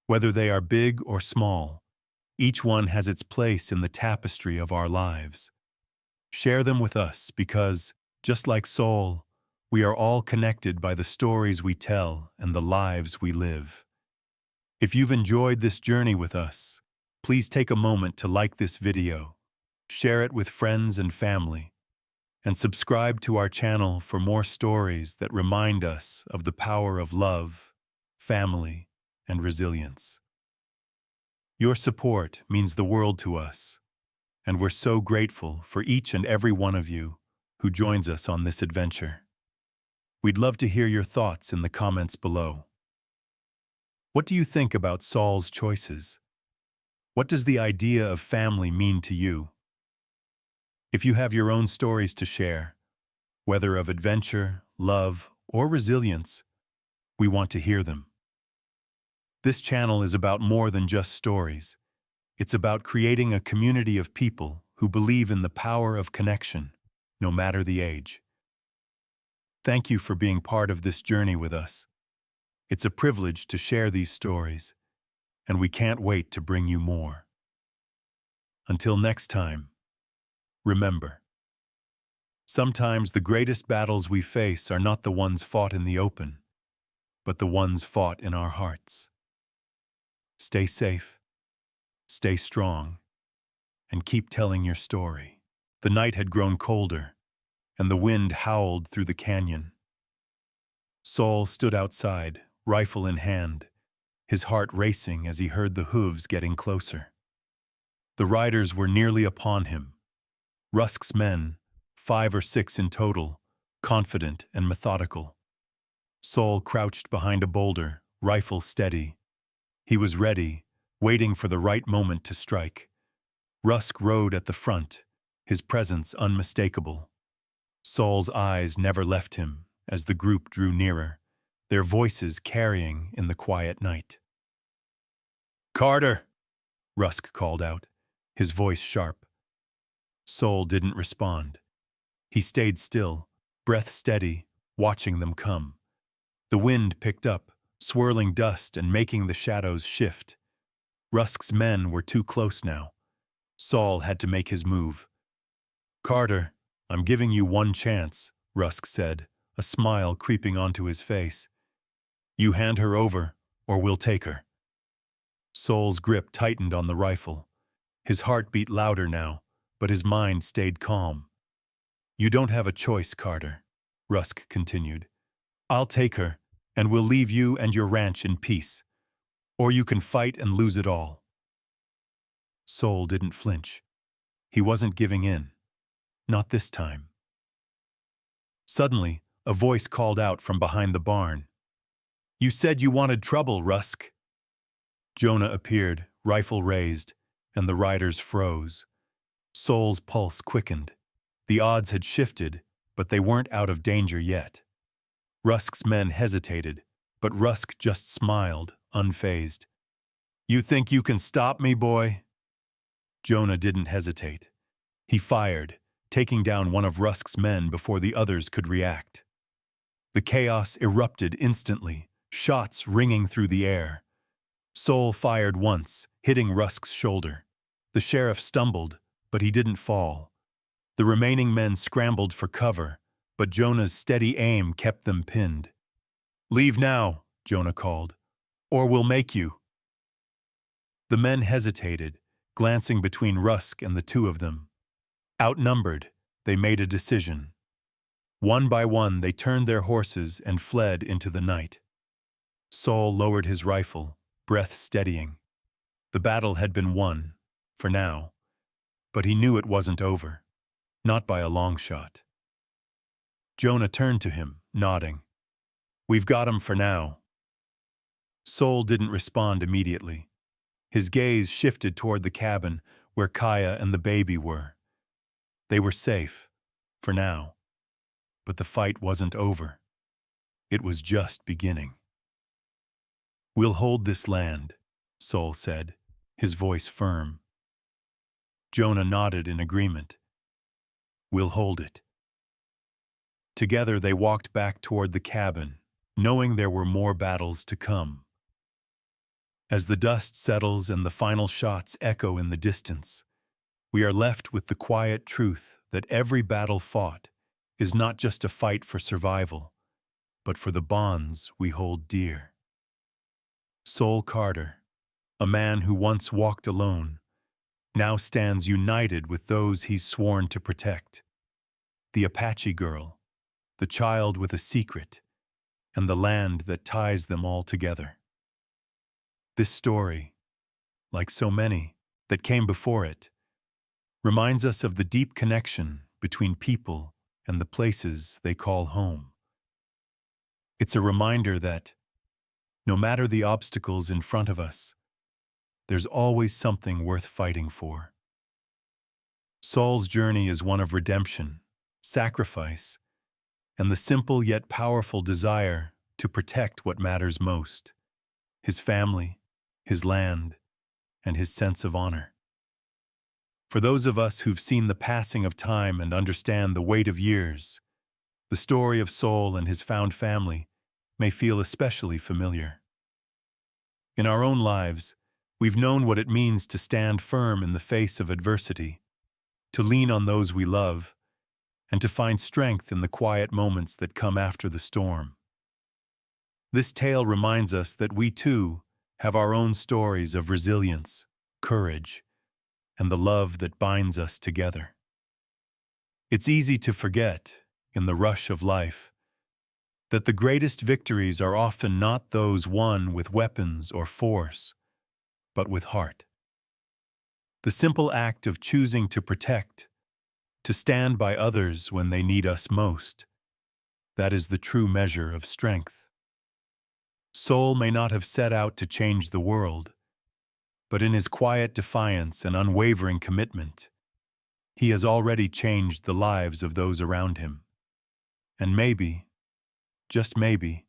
Whether they are big or small, each one has its place in the tapestry of our lives. Share them with us because, just like Saul, we are all connected by the stories we tell and the lives we live. If you've enjoyed this journey with us, please take a moment to like this video, share it with friends and family, and subscribe to our channel for more stories that remind us of the power of love, family, and resilience. Your support means the world to us, and we're so grateful for each and every one of you who joins us on this adventure. We'd love to hear your thoughts in the comments below. What do you think about Saul's choices? What does the idea of family mean to you? If you have your own stories to share, whether of adventure, love, or resilience, we want to hear them. This channel is about more than just stories. It's about creating a community of people who believe in the power of connection, no matter the age. Thank you for being part of this journey with us. It's a privilege to share these stories, and we can't wait to bring you more. Until next time, remember, sometimes the greatest battles we face are not the ones fought in the open, but the ones fought in our hearts. Stay safe, stay strong, and keep telling your story. The night had grown colder, and the wind howled through the canyon. Saul stood outside, rifle in hand, his heart racing as he heard the hooves getting closer. The riders were nearly upon him. Rusk's men, 5 or 6 in total, confident and methodical. Saul crouched behind a boulder, rifle steady. He was ready, waiting for the right moment to strike. Rusk rode at the front, his presence unmistakable. Saul's eyes never left him as the group drew nearer, their voices carrying in the quiet night. "Carter!" Rusk called out, his voice sharp. Saul didn't respond. He stayed still, breath steady, watching them come. The wind picked up, swirling dust and making the shadows shift. Rusk's men were too close now. Saul had to make his move. "Carter, I'm giving you one chance," Rusk said, a smile creeping onto his face. "You hand her over, or we'll take her." Saul's grip tightened on the rifle. His heart beat louder now, but his mind stayed calm. "You don't have a choice, Carter," Rusk continued. "I'll take her, and we'll leave you and your ranch in peace. Or you can fight and lose it all." Saul didn't flinch. He wasn't giving in. Not this time. Suddenly, a voice called out from behind the barn. You said you wanted trouble, Rusk. Jonah appeared, rifle raised, and the riders froze. Soul's pulse quickened. The odds had shifted, but they weren't out of danger yet. Rusk's men hesitated, but Rusk just smiled, unfazed. You think you can stop me, boy? Jonah didn't hesitate. He fired, taking down one of Rusk's men before the others could react. The chaos erupted instantly, shots ringing through the air. Soul fired once, hitting Rusk's shoulder. The sheriff stumbled, but he didn't fall. The remaining men scrambled for cover, but Jonah's steady aim kept them pinned. Leave now, Jonah called, or we'll make you. The men hesitated, glancing between Rusk and the two of them. Outnumbered, they made a decision. One by one, they turned their horses and fled into the night. Soul lowered his rifle, breath steadying. The battle had been won, for now, but he knew it wasn't over, not by a long shot. Jonah turned to him, nodding. We've got him for now. Soul didn't respond immediately. His gaze shifted toward the cabin where Kaya and the baby were. They were safe, for now. But the fight wasn't over. It was just beginning. We'll hold this land, Soul said, his voice firm. Jonah nodded in agreement. We'll hold it. Together they walked back toward the cabin, knowing there were more battles to come. As the dust settles and the final shots echo in the distance, we are left with the quiet truth that every battle fought is not just a fight for survival, but for the bonds we hold dear. Soul Carter, a man who once walked alone, now stands united with those he's sworn to protect. The Apache girl, the child with a secret, and the land that ties them all together. This story, like so many that came before it, reminds us of the deep connection between people and the places they call home. It's a reminder that, no matter the obstacles in front of us, there's always something worth fighting for. Saul's journey is one of redemption, sacrifice, and the simple yet powerful desire to protect what matters most: his family, his land, and his sense of honor. For those of us who've seen the passing of time and understand the weight of years, the story of Soul and his found family may feel especially familiar. In our own lives, we've known what it means to stand firm in the face of adversity, to lean on those we love, and to find strength in the quiet moments that come after the storm. This tale reminds us that we too have our own stories of resilience, courage, and the love that binds us together. It's easy to forget, in the rush of life, that the greatest victories are often not those won with weapons or force, but with heart. The simple act of choosing to protect, to stand by others when they need us most, that is the true measure of strength. Soul may not have set out to change the world, but in his quiet defiance and unwavering commitment, he has already changed the lives of those around him. And maybe, just maybe,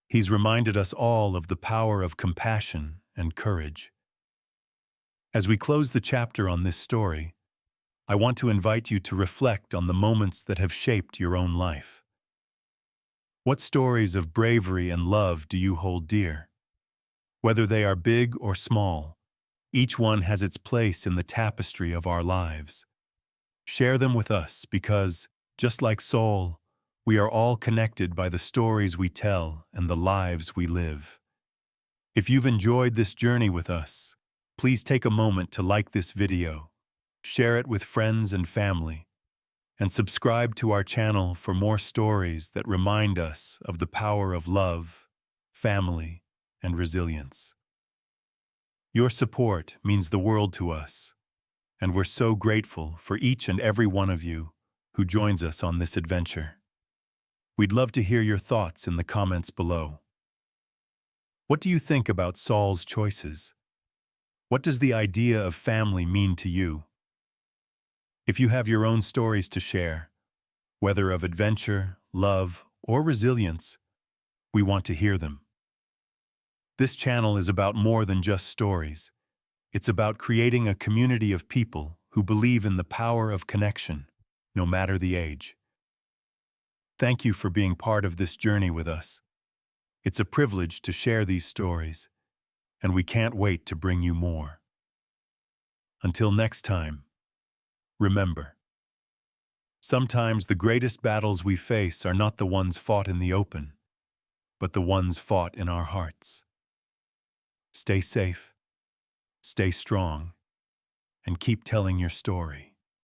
he's reminded us all of the power of compassion and courage. As we close the chapter on this story, I want to invite you to reflect on the moments that have shaped your own life. What stories of bravery and love do you hold dear? Whether they are big or small, each one has its place in the tapestry of our lives. Share them with us because, just like Soul, we are all connected by the stories we tell and the lives we live. If you've enjoyed this journey with us, please take a moment to like this video, share it with friends and family, and subscribe to our channel for more stories that remind us of the power of love, family, and resilience. Your support means the world to us, and we're so grateful for each and every one of you who joins us on this adventure. We'd love to hear your thoughts in the comments below. What do you think about Saul's choices? What does the idea of family mean to you? If you have your own stories to share, whether of adventure, love, or resilience, we want to hear them. This channel is about more than just stories. It's about creating a community of people who believe in the power of connection, no matter the age. Thank you for being part of this journey with us. It's a privilege to share these stories, and we can't wait to bring you more. Until next time, remember, sometimes the greatest battles we face are not the ones fought in the open, but the ones fought in our hearts. Stay safe, stay strong, and keep telling your story.